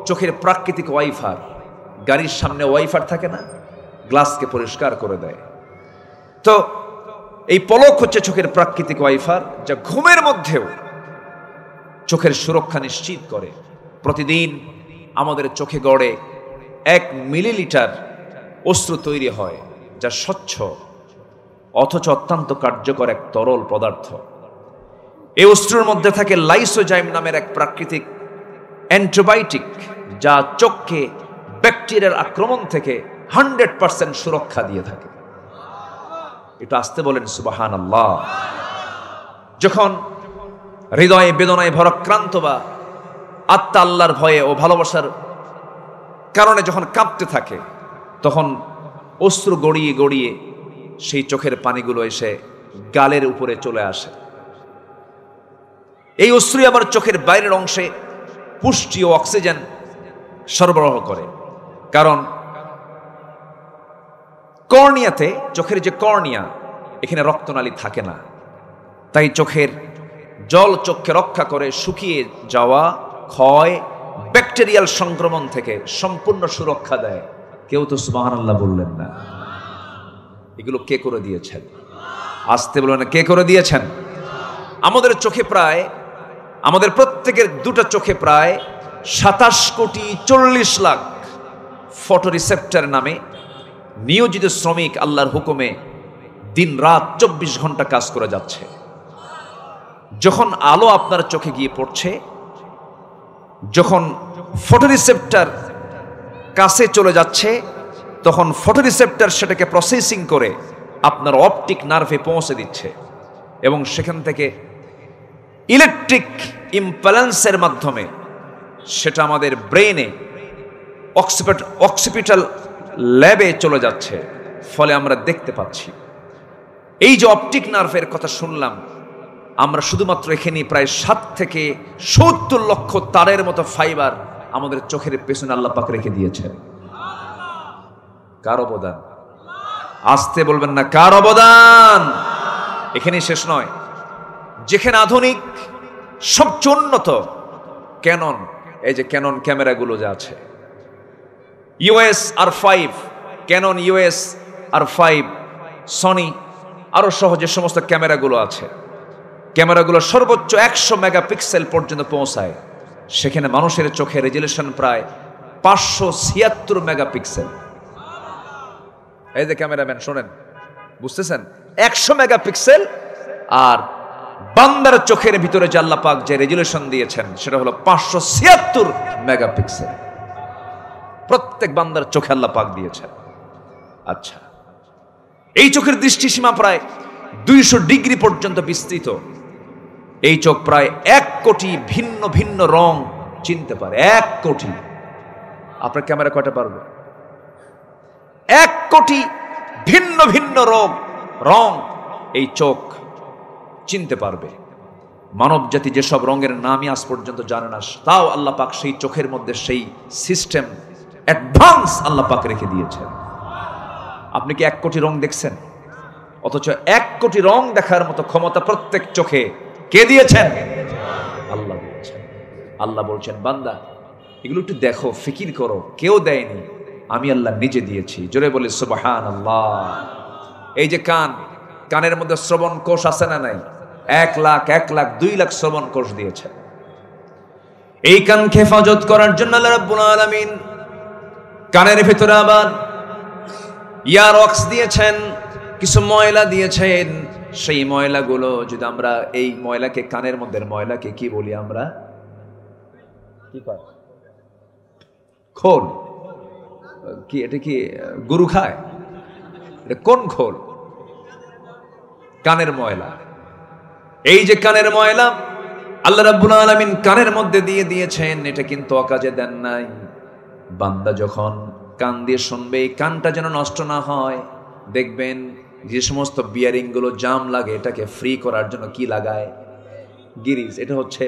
Speaker 1: চোখের প্রাকৃতিক ওয়াইফার। গাড়ির সামনে ওয়াইফার থাকে না, গ্লাসকে পরিষ্কার করে দেয়। তো এই পলক হচ্ছে চোখের প্রাকৃতিক ওয়াইফার, যা ঘুমের মধ্যেও চোখের সুরক্ষা নিশ্চিত করে। প্রতিদিন আমাদের চোখে গড়ে 1 মিলিলিটার অশ্রু তৈরি হয়, যা স্বচ্ছ অথচ অত্যন্ত কার্যকর এক তরল পদার্থ। এই অশ্রুর মধ্যে থাকে লাইসোজাইম নামের এক প্রাকৃতিক অ্যান্টিবায়োটিক, যা চোখকে ব্যাকটেরিয়ার আক্রমণ থেকে 100% সুরক্ষা দিয়ে থাকে। এটা আসতে বলেন সুবহানাল্লাহ। যখন হৃদয়ে বেদনায় ভরাক্রান্ত বা আত্মা আল্লাহর ভয়ে ও ভালোবাসার কারণে যখন কাঁপতে থাকে, তখন অশ্রু গড়িয়ে গড়িয়ে সেই চোখের পানিগুলো এসে গালের উপরে চলে আসে। এই অশ্রু আমার চোখের বাইরের অংশে পুষ্টি ও অক্সিজেন সরবরাহ করে। কারণ কর্নিয়াতে, চোখের যে কর্নিয়া, এখানে রক্তনালী থাকে না, তাই চোখের জল চোখকে রক্ষা করে শুকিয়ে যাওয়া, ক্ষয়, ব্যাকটেরিয়াল সংক্রমণ থেকে সম্পূর্ণ সুরক্ষা দেয়। কেউ তো সুবহানাল্লাহ বললেন না। এগুলো কে করে দিয়েছেন? আসতে বলবেন, কে করে দিয়েছেন? আমাদের চোখে প্রায়, আমাদের প্রত্যেকের দুটো চোখে প্রায় 27 কোটি 40 লাখ ফটোরিসেপ্টর নামে নিয়োজিত শ্রমিক আল্লাহর হুকুমে দিন রাত 24 ঘন্টা কাজ করে যাচ্ছে। যখন আলো আপনার চোখে গিয়ে পড়ছে, যখন ফটোরিসেপ্টর কাছে চলে যাচ্ছে, তখন ফটোরিসেপ্টর সেটাকে প্রসেসিং করে আপনার অপটিক নার্ভে পৌঁছে দিচ্ছে এবং সেখান থেকে ইলেকট্রিক ইম্প্যালেন্সের মাধ্যমে সেটা আমাদের ব্রেনে অক্সিপিটাল ল্যাবে চলে যাচ্ছে। ফলে আমরা দেখতে পাচ্ছি। এই যে অপটিক নার্ভের কথা শুনলাম, আমরা শুধুমাত্র এখানে প্রায় 7 থেকে 70 লক্ষ তারের মতো ফাইবার আমাদের চোখের পেছনে আল্লাহ পাক রেখে দিয়েছেন। কার অবদান? আসতে বলবেন না, কার অবদান? এখানেই শেষ নয়। যেখানে আধুনিক সবচেয়ে উন্নত ক্যানন, এই যে ক্যানন ক্যামেরাগুলো যা আছে, US R5, Canon US R5, Sony, আরো সহজে সমস্ত ক্যামেরাগুলো আছে, ক্যামেরাগুলো সর্বোচ্চ 100 মেগাপিক্সেল পর্যন্ত পৌঁছায়। সেখানে মানুষের চোখে রেজুলেশন প্রায় 576 মেগাপিক্সেল। এই যে ক্যামেরাম্যান শোনেন, বুঝতেছেন? 100 মেগাপিক্সেল। আর বান্দার চোখের ভিতরে যে আল্লাহ পাক যে রেজুলেশন দিয়েছেন সেটা হলো 576 মেগাপিক্সেল। প্রত্যেক বান্দার চোখে আল্লাহ পাক দিয়েছেন। আচ্ছা, এই চোখের দৃষ্টিসীমা প্রায় 200 ডিগ্রি পর্যন্ত বিস্তৃত। এই চোখ প্রায় 1 কোটি ভিন্ন ভিন্ন রং চিনতে পারে। 1 কোটি। আপনার ক্যামেরা কয়টা পারবে? 1 কোটি ভিন্ন ভিন্ন রং এই চোখ চিনতে পারবে। মানব জাতি যেসব রঙের নামই আজ পর্যন্ত জানে না, তাও আল্লাহ পাক সেই চোখের মধ্যে সেই সিস্টেম অ্যাডভান্স আল্লাহ পাক রেখে দিয়েছেন। আপনি কি 1 কোটি রং দেখছেন? অথচ 1 কোটি রং দেখার মতো ক্ষমতা প্রত্যেক চোখে কে দিয়েছেন? আল্লাহ দিয়েছেন। আল্লাহ বলছেন, বান্দা এগুলো একটু দেখো, ফিকির করো, কেউ দেয়নি, আমি আল্লাহ নিজে দিয়েছি। জোরে বলে সুবহানাল্লাহ। এই যে কান, কানের মধ্যে শ্রবণ কোষ আছে না নাই? 1 লাখ 2 লাখ শ্রবণ কোষ দিয়েছেন। এই কানকে হেফাজত করার জন্য আল্লাহ রাব্বুল আলামিন কানের ভিতরে আবার ইয়ারক্স দিয়েছেন, কিছু ময়লা দিয়েছেন। সেই ময়লাগুলো যদি আমরা, এই ময়লাকে, কানের মধ্যে ময়লাকে কি বলি আমরা? কি কয়? খোল। কি এটা? কি গরু খায়? এটা কোন খোল? কানের ময়লা। এই যে কানের ময়লা আল্লাহ রাব্বুল আলামিন কানের মধ্যে দিয়ে দিয়েছেন, এটা কিন্তু অকাজে দেন নাই। বান্দা যখন কান দিয়ে শুনবে, এই কানটা যেন নষ্ট না হয়, দেখবেন যে সমস্ত বিয়ারিং গুলো জাম লাগে, এটাকে ফ্রি করার জন্য কি লাগায়? গিরিজ। এটা হচ্ছে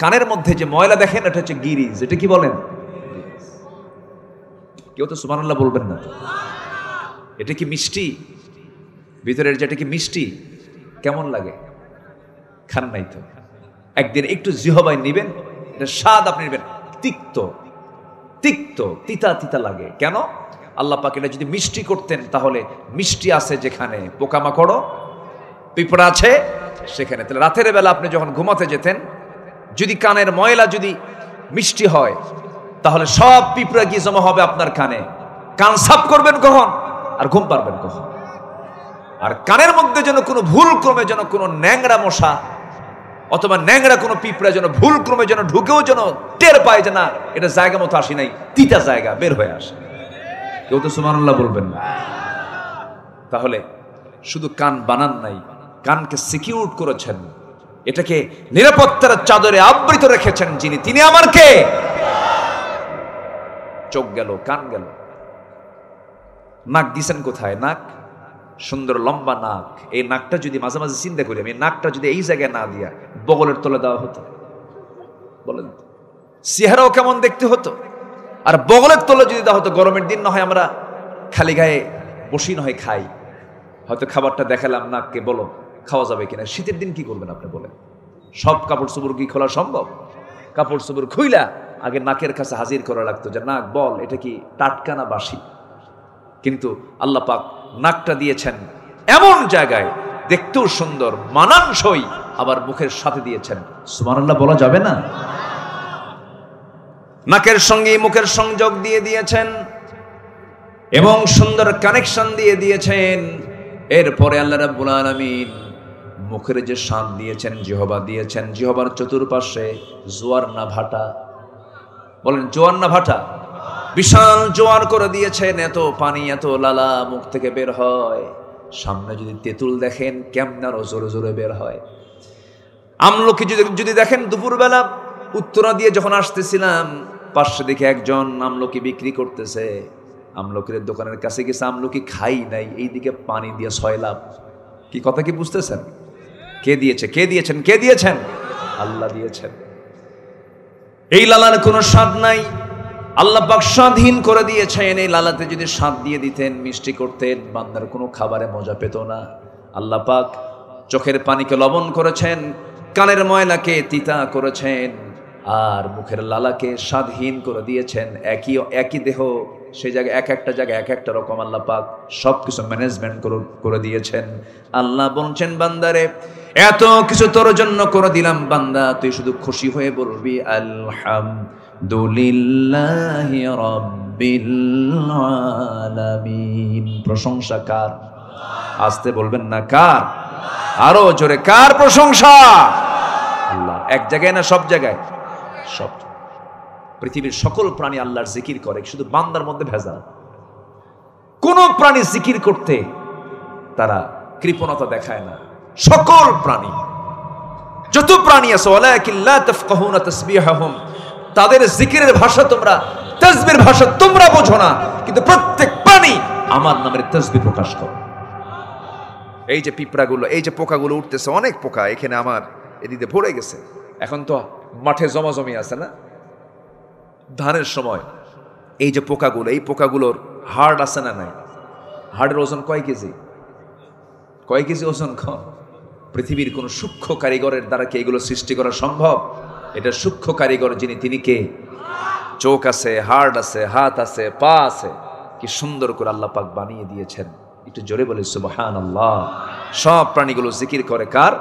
Speaker 1: কানের মধ্যে যে ময়লা দেখেন, এটা হচ্ছে গিরিজ। এটা কি বলেন? কেউ তো সুবহানাল্লাহ বলবেন না। এটা কি মিষ্টি? ভিতরের যেটা কি মিষ্টি? কেমন লাগে? খান নাই তো। একদিন একটু জিহবায় নিবেন, এটা স্বাদ আপনি নেবেন, তিক্ত তিক্ত, তিতা তিতা লাগে। কেন? আল্লাহ পাক এটা যদি মিষ্টি করতেন, তাহলে মিষ্টি আছে যেখানে পোকামাকড় পিঁপড়া আছে সেখানে। তাহলে রাতের বেলা আপনি যখন ঘুমাতে যেতেন, যদি কানের ময়লা যদি মিষ্টি হয়, তাহলে সব পিঁপড়া গিয়ে জমা হবে আপনার কানে। কান সাফ করবেন কখন? আর ঘুম পারবেন কখন? আর কানের মধ্যে যেন কোনো ভুল ক্রমে যেন কোনো ন্যাংরা মশা অথবা ন্যাংরা কোনো পিঁপড়া যেন ভুল ক্রমে যেন ঢুকেও যেন টের পায় যে না, এটা জায়গা মতো আসি নাই, তিতা জায়গা, বের হয়ে আসে। কেউ তো সুবহানাল্লাহ বলবেন না। তাহলে শুধু কান বানান নাই, কানকে সিকিউর করেছেন, এটাকে নিরাপত্তার চাদরে আবৃত রেখেছেন যিনি, তিনি আমার কে? চোখ গেল, কান গেল। নাক দিছেন কোথায়? নাক সুন্দর লম্বা নাক, এই নাকটা যদি মাঝে মাঝে চিন্তা করি আমি, নাকটা যদি এই জায়গায় না দিয়া বগলের তলে দেওয়া হতো, বলেন চেহারাও কেমন দেখতে হতো। আর বগলের তলে যদি দেওয়া হতো, গরমের দিন না হয় আমরা খালি গায়ে বসি না হয় খাই, হয়তো খাবারটা দেখালাম নাককে, বলো খাওয়া যাবে কিনা। শীতের দিন কি করবেন আপনি বলেন? সব কাপড় চোপড় কি খোলা সম্ভব? কাপড় চোপড় খুইলা আগে নাকের কাছে হাজির করা লাগতো যে নাক বল এটা কি টাটকা না বাসি। কিন্তু আল্লাহ পাক নাকটা দিয়েছেন এমন জায়গায় দেখতেও সুন্দর, মানানসই, আবার মুখের সাথে দিয়েছেন। সুবহানাল্লাহ বলা যাবে না? নাকের সঙ্গে মুখের সংযোগ দিয়ে দিয়েছেন এবং সুন্দর কানেকশন দিয়ে দিয়েছেন। এরপরে আল্লাহ রাব্বুল আলামিন মুখের যে শান দিয়েছেন, জিহবা দিয়েছেন, জিহবার চতুর্পাশে জোয়ার না ভাটা, বলেন জোয়ার না ভাটা, বিশাল জোয়ার করে দিয়েছেন। এত পানি, এত লালা মুখ থেকে বের হয়, সামনে যদি তেঁতুল দেখেন কেমন আরো জোরে জোরে বের হয়। আমলকি যদি দেখেন, দুপুরবেলা উত্তরা দিয়ে যখন আসতেছিলাম, পাশে দেখে একজন আমলকি বিক্রি করতেছে। আমলকির দোকানের কাছে গেছে, আমলকি খাই নাই, এইদিকে পানি দিয়ে সয়লাভ। কি কথা কি বুঝতেছেন? কে দিয়েছে? কে দিয়েছেন? কে দিয়েছেন? আল্লাহ দিয়েছেন। এই লালার কোনো স্বাদ নাই, আল্লাহ পাক স্বাদহীন করে দিয়েছেন। এই লালাতে যদি স্বাদ দিয়ে দিতেন, মিষ্টি করতেন, বান্দার কোনো খাবারে মজা পেত না। আল্লাহ পাক চোখের পানিকে লবণ করেছেন, কানের ময়লাকে তিতা করেছেন, আর মুখের লালাকে স্বাদহীন করে দিয়েছেন। একই দেহ, সেই জায়গায় এক একটা জায়গায় এক একটা রকম আল্লাহ পাক সবকিছু ম্যানেজমেন্ট করে দিয়েছেন। আল্লাহ বলছেন, বান্দারে এত কিছু তোর জন্য করে দিলাম, বান্দা তুই শুধু খুশি হয়ে বলবি আলহামদুলিল্লাহি রাব্বিল আলামিন। প্রশংসা কার? আসতে বলবেন না কার? আরো জোরে, কার প্রশংসা? আল্লাহ। এক জায়গায় না সব জায়গায়? সব। পৃথিবীর সকল প্রাণী আল্লাহর জিকির করে, শুধু বান্দার মধ্যে ভেজাল। কোন প্রাণী জিকির করতে তারা কৃপণতা দেখায় না। সকল প্রাণী, যত প্রাণী আছে, ওয়ালাকিন লা তাফকাহুনা তাসবিহাহুম, তাদের জিকিরের ভাষা তোমরা, তাসবিহর ভাষা তোমরা বোঝো না, কিন্তু প্রত্যেক প্রাণী আমার নামের তাসবিহ প্রকাশ করে। এই যে পিঁপড়াগুলো, এই যে পোকাগুলো উঠতেছে, অনেক পোকা এখানে আমার এদিকে ভরে গেছে। এখন তো মাঠে জমাজমি আছে না, ধানের সময়। এই যে পোকাগুলো, এই পোকাগুলোর হাড় আছে না নাই? হাড়ের ওজন কয় কেজি? কয় কেজি ওজন? পৃথিবীর কোন সূক্ষ্ম কারিগরের দ্বারা কি এগুলো সৃষ্টি করা সম্ভব? এটা সূক্ষ্ম কারিগর যিনি, তিনি কে? চোখ আছে, হাড় আছে, হাত আছে, পা আছে, কি সুন্দর করে আল্লাহ পাক বানিয়ে দিয়েছেন। একটু জোরে বলি সুবহানাল্লাহ। সব প্রাণীগুলো জিকির করে কার?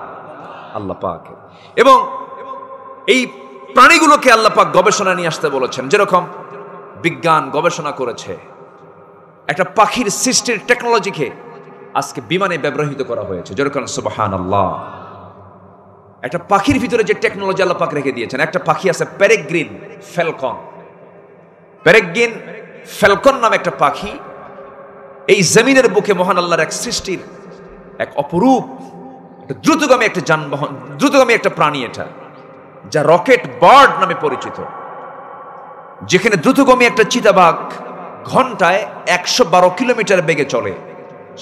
Speaker 1: আল্লাহ পাকের। এবং এই প্রাণীগুলোকে আল্লাহ পাক গবেষণা নিয়ে আসতে বলেছেন। যেরকম বিজ্ঞান গবেষণা করেছে, একটা পাখির সৃষ্টির টেকনোলজিকে আজকে বিমানে ব্যবহৃত করা হয়েছে। যেরকম সুবহানাল্লাহ। একটা পাখির ভিতরে যে টেকনোলজি আল্লাহ পাক রেখে দিয়েছেন, একটা পাখি আছে পেরেগ্রিন ফ্যালকন। পেরেগ্রিন ফ্যালকন নামে একটা পাখি এই জমিনের বুকে মহান আল্লাহর এক সৃষ্টির এক অপরূপ, দ্রুতগামী একটা যানবাহন, দ্রুতগামী একটা প্রাণী এটা, যা রকেট বার্ড নামে পরিচিত। যেখানে দ্রুতগামী একটা চিতাবাঘ ঘন্টায় 112 কিলোমিটার বেগে চলে,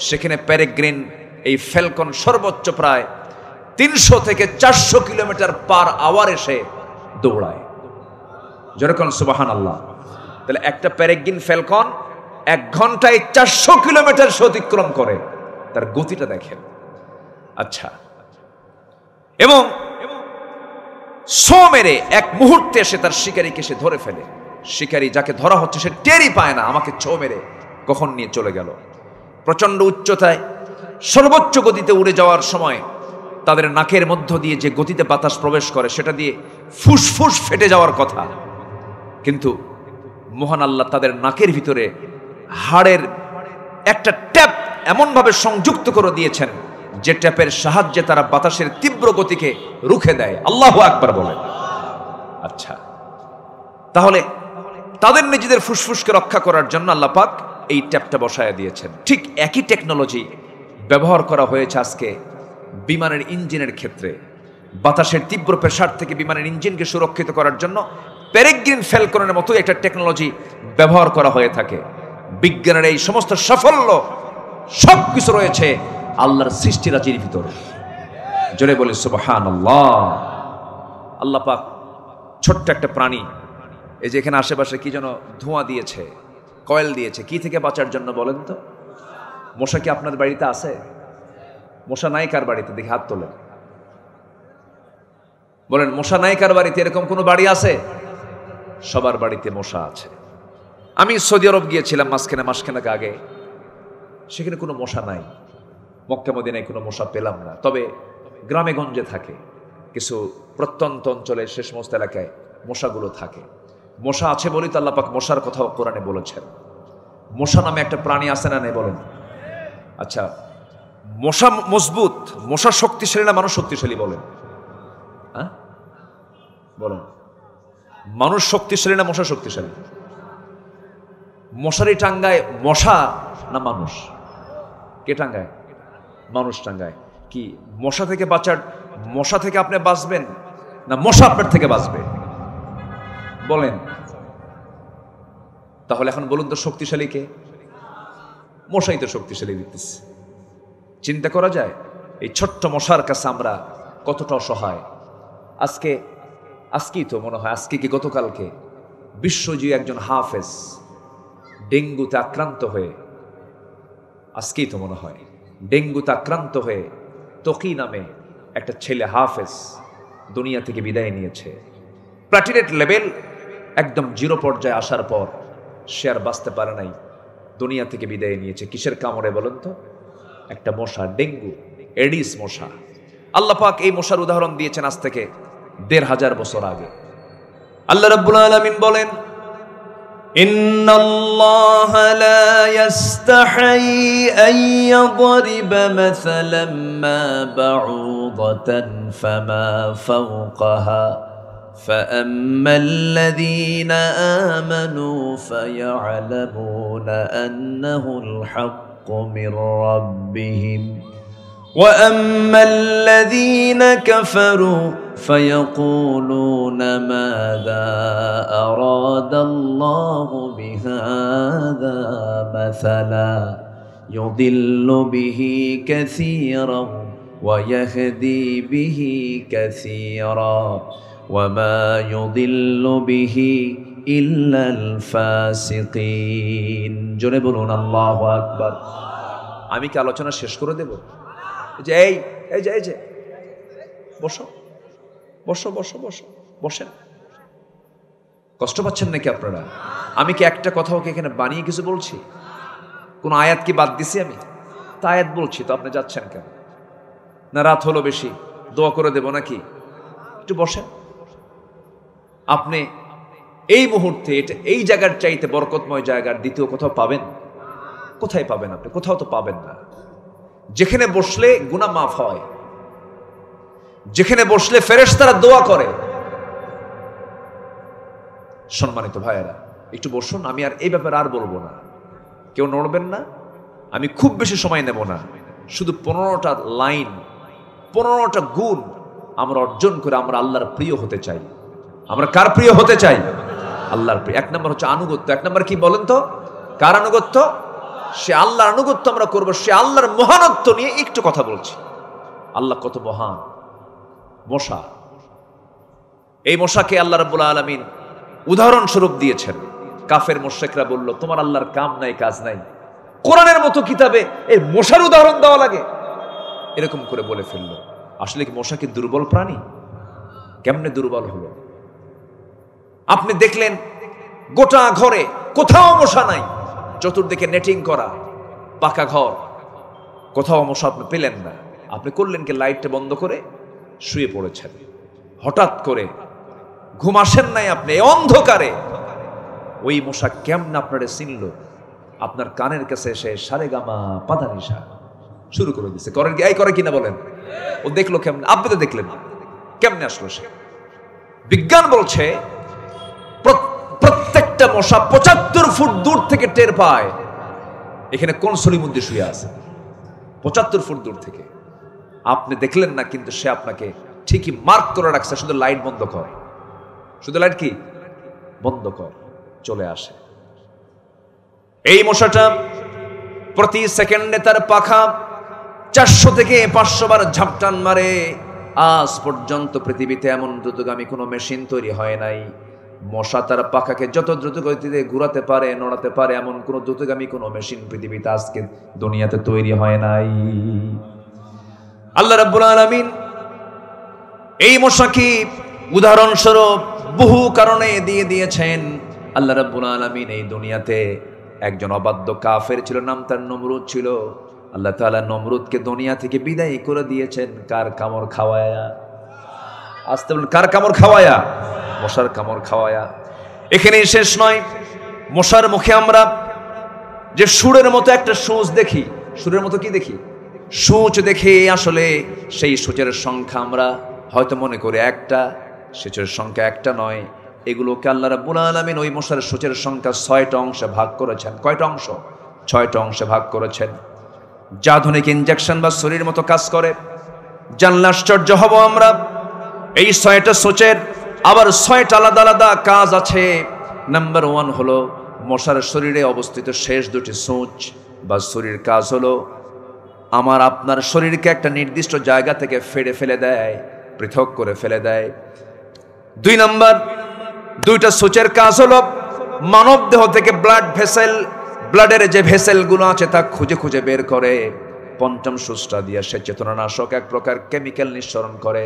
Speaker 1: সেখানে পেরেগ্রিন এই ফ্যালকন সর্বোচ্চ প্রায় 300 থেকে 400 কিলোমিটার পার আওয়ার এসে দৌড়ায়। যেরকম সুবহানাল্লাহ। তাহলে একটা পেরেগ্রিন ফ্যালকন 1 ঘন্টায় 400 কিলোমিটার অতিক্রম করে, তার গতিটা দেখেন। আচ্ছা, এবং সো মেরে এক মুহূর্তে এসে তার শিকারীকে সে ধরে ফেলে। শিকারী যাকে ধরা হচ্ছে সে টেরই পায় না আমাকে ছো মেরে কখন নিয়ে চলে গেল। প্রচন্ড উচ্চতায় সর্বোচ্চ গতিতে উড়ে যাওয়ার সময় তাদের নাকের মধ্য দিয়ে যে গতিতে বাতাস প্রবেশ করে, সেটা দিয়ে ফুসফুস ফেটে যাওয়ার কথা, কিন্তু মহান আল্লাহ তাদের নাকের ভিতরে হাড়ের একটা ট্যাপ এমনভাবে সংযুক্ত করে দিয়েছেন, যে ট্যাপের সাহায্যে তারা বাতাসের তীব্র গতিকে রুখে দেয়। আল্লাহু আকবার বলেন। আচ্ছা, তাহলে তাদের নিজেদের ফুসফুসকে রক্ষা করার জন্য আল্লাহ পাক এই ট্যাপটা বসায় দিয়েছেন। ঠিক একই টেকনোলজি ব্যবহার করা হয়েছে আজকে বিমানের ইঞ্জিনের ক্ষেত্রে। বাতাসের তীব্র প্রেসার থেকে বিমানের ইঞ্জিনকে সুরক্ষিত করার জন্য পেরেগ্রিন ফ্যালকনের মতো একটা টেকনোলজি ব্যবহার করা হয়ে থাকে। বিজ্ঞানের এই সমস্ত সাফল্য সবকিছু রয়েছে আল্লাহর সৃষ্টিরাজির ভিতরে। জোরে বলি সুবহানাল্লাহ। আল্লাহ পাক ছোট্ট একটা প্রাণী, এই যে এখানে আশেপাশে কি যেন ধোঁয়া দিয়েছে, কয়েল দিয়েছে, কি থেকে বাঁচার জন্য বলেন তো? মশা কি আপনার বাড়িতে আছে? মশা নাই কার বাড়িতে? দেখি হাত তোলেন, বলেন মশা নাই কার বাড়িতে? এরকম কোনো বাড়ি আছে? সবার বাড়িতে মশা আছে। আমি সৌদি আরব গিয়েছিলাম মাসখানেক আগে, সেখানে কোনো মশা নাই। মক্কা মদিনায় কোনো মশা পেলাম না, তবে গ্রামে গঞ্জে থাকে, কিছু প্রত্যন্ত অঞ্চলে সে সমস্ত এলাকায় মশাগুলো থাকে। মশা আছে বলেই তো আল্লাহ পাক মশার কথাও কোরআনে বলেছেন। মশা নামে একটা প্রাণী আছে না নেই বলেন? আচ্ছা, মশা মজবুত, মশা শক্তিশালী না মানুষ শক্তিশালী বলেন? হ্যাঁ বলেন, মানুষ শক্তিশালী না মশা শক্তিশালী? মশারি টাঙ্গায় মশা না মানুষ? কে টাঙ্গায়? মানুষ টাঙ্গায়। কি মশা থেকে বাঁচার, মশা থেকে আপনি বাঁচবেন না মশা আপনার থেকে বাঁচবে বলেন? তাহলে এখন বলুন তো শক্তিশালী কে? মশাই তো শক্তিশালী দিতেছে। চিন্তা করা যায় এই ছোট্ট মশার কাছে আমরা কতটা অসহায়। আজকেই তো মনে হয়, আজকে কি গতকালকে বিশ্বজয়ী একজন হাফেজ ডেঙ্গুতে আক্রান্ত হয়ে, আজকেই তো মনে হয় ডেঙ্গুতে আক্রান্ত হয়ে তকি নামে একটা ছেলে হাফেজ দুনিয়া থেকে বিদায় নিয়েছে। প্লাটিলেট লেভেল একদম জিরো পর্যায়ে আসার পর সে আর বাঁচতে পারে নাই, দুনিয়া থেকে বিদায় নিয়েছে। কিসের কামড়ে বলেন তো? একটা মশা, ডেঙ্গু, এডিস মশা। আল্লাহ পাক এই মশার উদাহরণ দিয়েছেন আজ থেকে ১৫০০ বছর আগে। আল্লাহ রাব্বুল আলামিন বলেন, ইন্নাল্লাহা লা ইস্তাহি আন ইয়াদরিবা মাসালাম মা বাউদাতান ফামা ফাওকাহা فأما الذين آمنوا فيعلمون أنه الحق من ربهم وأما الذين كفروا فيقولون ماذا أراد الله بهذا مثلا يضل به كثيرا ويهدي به كثيرا وما يضل به إلا الفاسقين জোরে বলুন আল্লাহু আকবার। আমি কি আলোচনা শেষ করে দেব? যে এই যে বসো বসো বসো বসো বসেন। কষ্ট পাচ্ছেন নাকি আপনারা? আমি কি একটা কথাও কি এখানে বানিয়ে কিছু বলছি? কোন আয়াত কি বাদ দিছি আমি? তা আয়াত বলছি তো, আপনি যাচ্ছেন কেন? না রাত হলো বেশি, দোয়া করে দেব নাকি? একটু বসেন। আপনি এই মুহূর্তে এই জায়গার চাইতে বরকতময় জায়গার দ্বিতীয় কোথাও পাবেন? কোথায় পাবেন আপনি? কোথাও তো পাবেন না। যেখানে বসলে গুনাহ মাফ হয়, যেখানে বসলে ফেরেশতারা দোয়া করে। সম্মানিত ভাইয়েরা, একটু বসুন। আমি আর এই ব্যাপারে আর বলবো না, কেউ নড়বেন না। আমি খুব বেশি সময় নেব না, শুধু 15টা লাইন, 15টা গুণ আমরা অর্জন করে আমরা আল্লাহর প্রিয় হতে চাই। আমরা কার প্রিয় হতে চাই? আল্লাহর প্রিয়। 1 নম্বর হচ্ছে আনুগত্য। 1 নম্বর কি বলেন তো? কার আনুগত্য? সে আল্লাহর আনুগত্য আমরা করবো। সে আল্লাহর মহানত্ব নিয়ে একটু কথা বলছি। আল্লাহ কত মহান। মশা, এই মশাকে আল্লাহ রাব্বুল আলামিন উদাহরণস্বরূপ দিয়েছেন। কাফের মুশরিকরা বলল, তোমার আল্লাহর কাম নাই কাজ নাই, কোরআনের মতো কিতাবে এই মশার উদাহরণ দেওয়া লাগে? এরকম করে বলে ফেললো। আসলে কি মশা কি দুর্বল প্রাণী? কেমনে দুর্বল হলো? আপনি দেখলেন গোটা ঘরে কোথাও মশা নাই, চতুর্দিকে নেটিং করা পাকা ঘর, কোথাও মশা আপনি পেলেন না। আপনি করলেন কি? লাইটটা বন্ধ করে শুয়ে পড়েছেন। হঠাৎ করে ঘুম আসেন নাই আপনি, অন্ধকারে ওই মশা কেমন আপনারে চিনল? আপনার কানের কাছে এসে সারেগামা পাধানিসা শুরু করে দিচ্ছে। করেন কি? এই করে কিনা বলেন? ও দেখলো কেমন? আপনি তো দেখলেন কেমনে আসলো সে? বিজ্ঞান বলছে প্রত্যেকটা মশা 75 ফুট দূর থেকে টের পায় এখানে কোন সলির মধ্যে শুয়ে আছে। 75 ফুট দূর থেকে। আপনি দেখলেন না, কিন্তু সে আপনাকে ঠিকই মার্ক করে রাখছে। শুধু লাইট বন্ধ কর, শুধু লাইট কি বন্ধ কর, চলে আসে। এই মশাটা প্রতি সেকেন্ডে তার পাখা 400 থেকে 500 বার ঝাপটান মারে। আজ পর্যন্ত পৃথিবীতে এমন দ্রুতগামী কোনো মেশিন তৈরি হয় নাই। মশা তার পাখাকে যত দ্রুত গতিতে ঘুরাতে পারে, নড়াতে পারে, এমন কোন দ্রুতগামী কোনো মেশিন পৃথিবীতে আজকে দুনিয়াতে তৈরি হয় নাই। আল্লাহ রাব্বুল আলামিন এই মশাকে উদাহরণস্বরূপ বহু কারণে দিয়ে দিয়েছেন। আল্লাহ রাব্বুল আলামিন এই দুনিয়াতে একজন অবাধ্য কাফের ছিল, নাম তার নমরুদ ছিল। আল্লাহ তাআলা নমরুদকে দুনিয়া থেকে বিদায় করে দিয়েছেন কার কামড় খাওয়ায়া? আসতে বলেন, কার কামড় খাওয়ায়া? মশার কামড় খাওয়ায়া। এখানেই শেষ নয়, মশার মুখে আমরা যে সুরের মতো একটা সূচ দেখি, সুরের মতো কি দেখি? সূচ দেখে আসলে সেই সূচের সংখ্যা আমরা হয়তো মনে করি একটা, সূচের সংখ্যা একটা নয়। এগুলোকে আল্লাহ রাব্বুল আলামিন ওই মশার সূচের সংখ্যা 6টা অংশে ভাগ করেছেন। কয়টা অংশ? 6টা অংশে ভাগ করেছেন। যা আধুনিক ইনজেকশন বা ছুরির মতো কাজ করে। জানলে আশ্চর্য হব আমরা, এই 6টা সূচের আবার 6টা আলাদা আলাদা কাজ আছে। নাম্বার 1 হলো মশার শরীরে অবস্থিত শেষ 2টি সূচ বা ছুরির কাজ হলো আমার আপনার শরীরকে একটা নির্দিষ্ট জায়গা থেকে ফেড়ে ফেলে দেয়, পৃথক করে ফেলে দেয়। 2 নাম্বার 2টা সূচের কাজ হলো মানব দেহ থেকে ব্লাড ভেসেল, ব্লাডের যে ভেসেলগুলো আছে তা খুঁজে খুঁজে বের করে। 5ম সূচটা দিয়ে সে চেতনানাশক এক প্রকার কেমিক্যাল নিঃসরণ করে,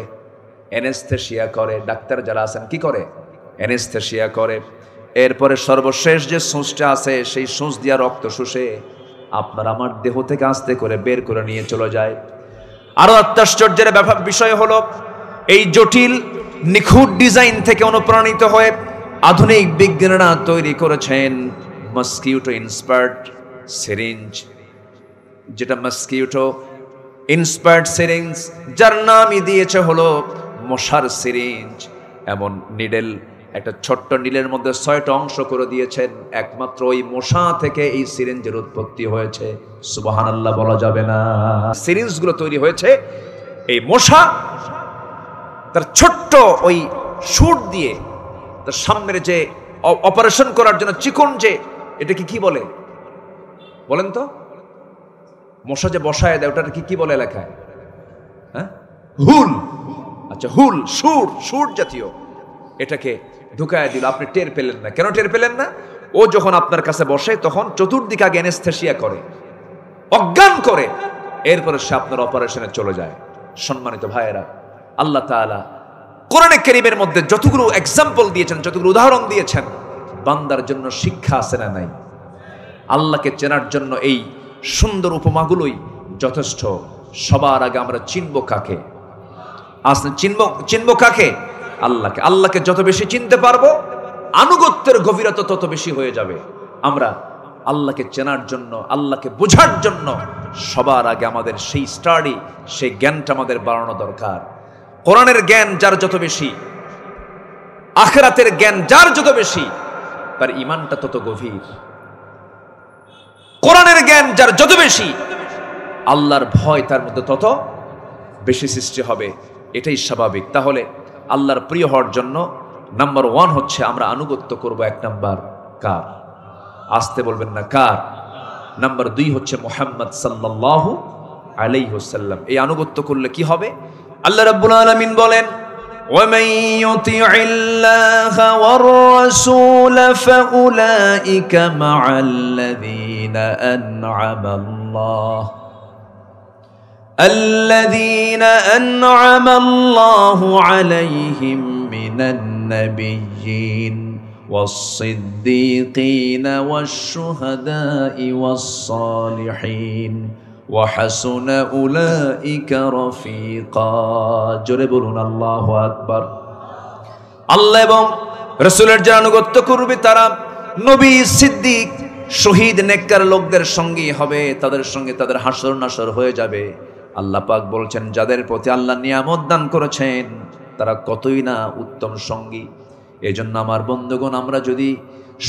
Speaker 1: অ্যানেস্থেসিয়া করে। ডাক্তার যারা আছেন কি করে? অ্যানেস্থেসিয়া করে। এরপরে সর্বশেষ যে সূচটা আছে সেই সূচ দিয়া রক্ত শুষে আপনার আমার দেহ থেকে আস্তে করে বের করে নিয়ে চলে যায়। আরো আশ্চর্যের বিষয় হলো এই জটিল নিখুঁত ডিজাইন থেকে অনুপ্রাণিত হয়ে আধুনিক বিজ্ঞানীরা তৈরি করেছেন মস্কিউটো ইন্সপায়ার্ড সিরিঞ্জ, যেটা মস্কিউটো ইন্সপায়ার্ড সিরিঞ্জ, যার নামই দিয়েছে হলো মশার সিরিঞ্জ। এমন নিডেল, একটা ছোট্ট নিডেলের মধ্যে 6টা অংশ করে দিয়েছেন। একমাত্র ওই মশা থেকে এই সিরিঞ্জের উৎপত্তি হয়েছে। সুবহানাল্লাহ বলা যাবে না? সিরিঞ্জগুলো তৈরি হয়েছে এই মশা তার ছোট্ট ওই সুর দিয়ে তার সামনের যে অপারেশন করার জন্য চিকন যে, এটাকে কি বলে বলেন তো? মশা যে বসায় দেয় ওটাকে কি বলে লেখায়? হ্যাঁ, হুল। আচ্ছা, হুল, সুর, সুর জাতীয় এটাকে ঢুকায় দিল। আপনি টের পেলেন না। কেন টের পেলেন না? ও যখন আপনার কাছে বসে তখন চতুর্দিকে আগে অ্যানেস্থেসিয়া করে, অজ্ঞান করে, এরপরে সে আপনার অপারেশনে চলে যায়। সম্মানিত ভাইয়েরা, আল্লাহ তাআলা কোরআনে কারীমের মধ্যে যতগুলো এক্সাম্পল দিয়েছেন, যতগুলো উদাহরণ দিয়েছেন, বান্দার জন্য শিক্ষা আছে না নাই? আল্লাহকে চেনার জন্য এই সুন্দর উপমাগুলোই যথেষ্ট। সবার আগে আমরা চিনব কাকে? চিনব কাকে? আল্লাহকে। আল্লাহকে যত বেশি চিনতে পারবো আনুগত্যের গভীরতা তত বেশি হয়ে যাবে। আমরা আল্লাহকে চেনার জন্য, আল্লাহকে বোঝার জন্য সবার আগে আমাদের সেই স্টাডি, সেই জ্ঞানটা আমাদের বাড়ানো দরকার। কোরআনের জ্ঞান যার যত বেশি, আখিরাতের জ্ঞান যার যত বেশি, তার ঈমানটা তত গভীর। কোরআনের জ্ঞান যার যত বেশি, আল্লাহর ভয় তার মধ্যে তত বেশি সৃষ্টি হবে। এটাই স্বাভাবিক। তাহলে আল্লাহর প্রিয় হওয়ার জন্য নাম্বার 1 হচ্ছে আমরা আনুগত্য করব। 1 নাম্বার কার? আসতে বলবেন না, কার? নাম্বার 2 হচ্ছে মুহাম্মদ সাল্লাল্লাহু আলাইহি ওয়াসাল্লাম। এই আনুগত্য করলে কি হবে? আল্লাহ রাব্বুল আলামিন বলেন, وَمَن يُطِعِ اللَّهَ وَالرَّسُولَ فَأُولَئِكَ مَعَ الَّذِينَ أَنْعَمَ اللَّهُ عَلَيْهِمْ مِنَ النَّبِيِّينَ وَالصِّدِّيقِينَ وَالشُّهَدَاءِ وَالصَّالِحِينَ وَحَسُنَ أُولَئِكَ رَفِيقًا। জোরে বলুন আল্লাহু আকবার। আল্লাহ এবং রাসূলের যারা আনুগত্য করবে তারা নবী, সিদ্দিক, শহীদ, নেককার লোকদের সঙ্গী হবে। তাদের সঙ্গে তাদের হাসর নাসর হয়ে যাবে। আল্লাহ পাক বলছেন, যাদের প্রতি আল্লাহ নিয়ামত দান করেছেন তারা কতই না উত্তম সঙ্গী। এজন্য আমার বন্ধুগণ, আমরা যদি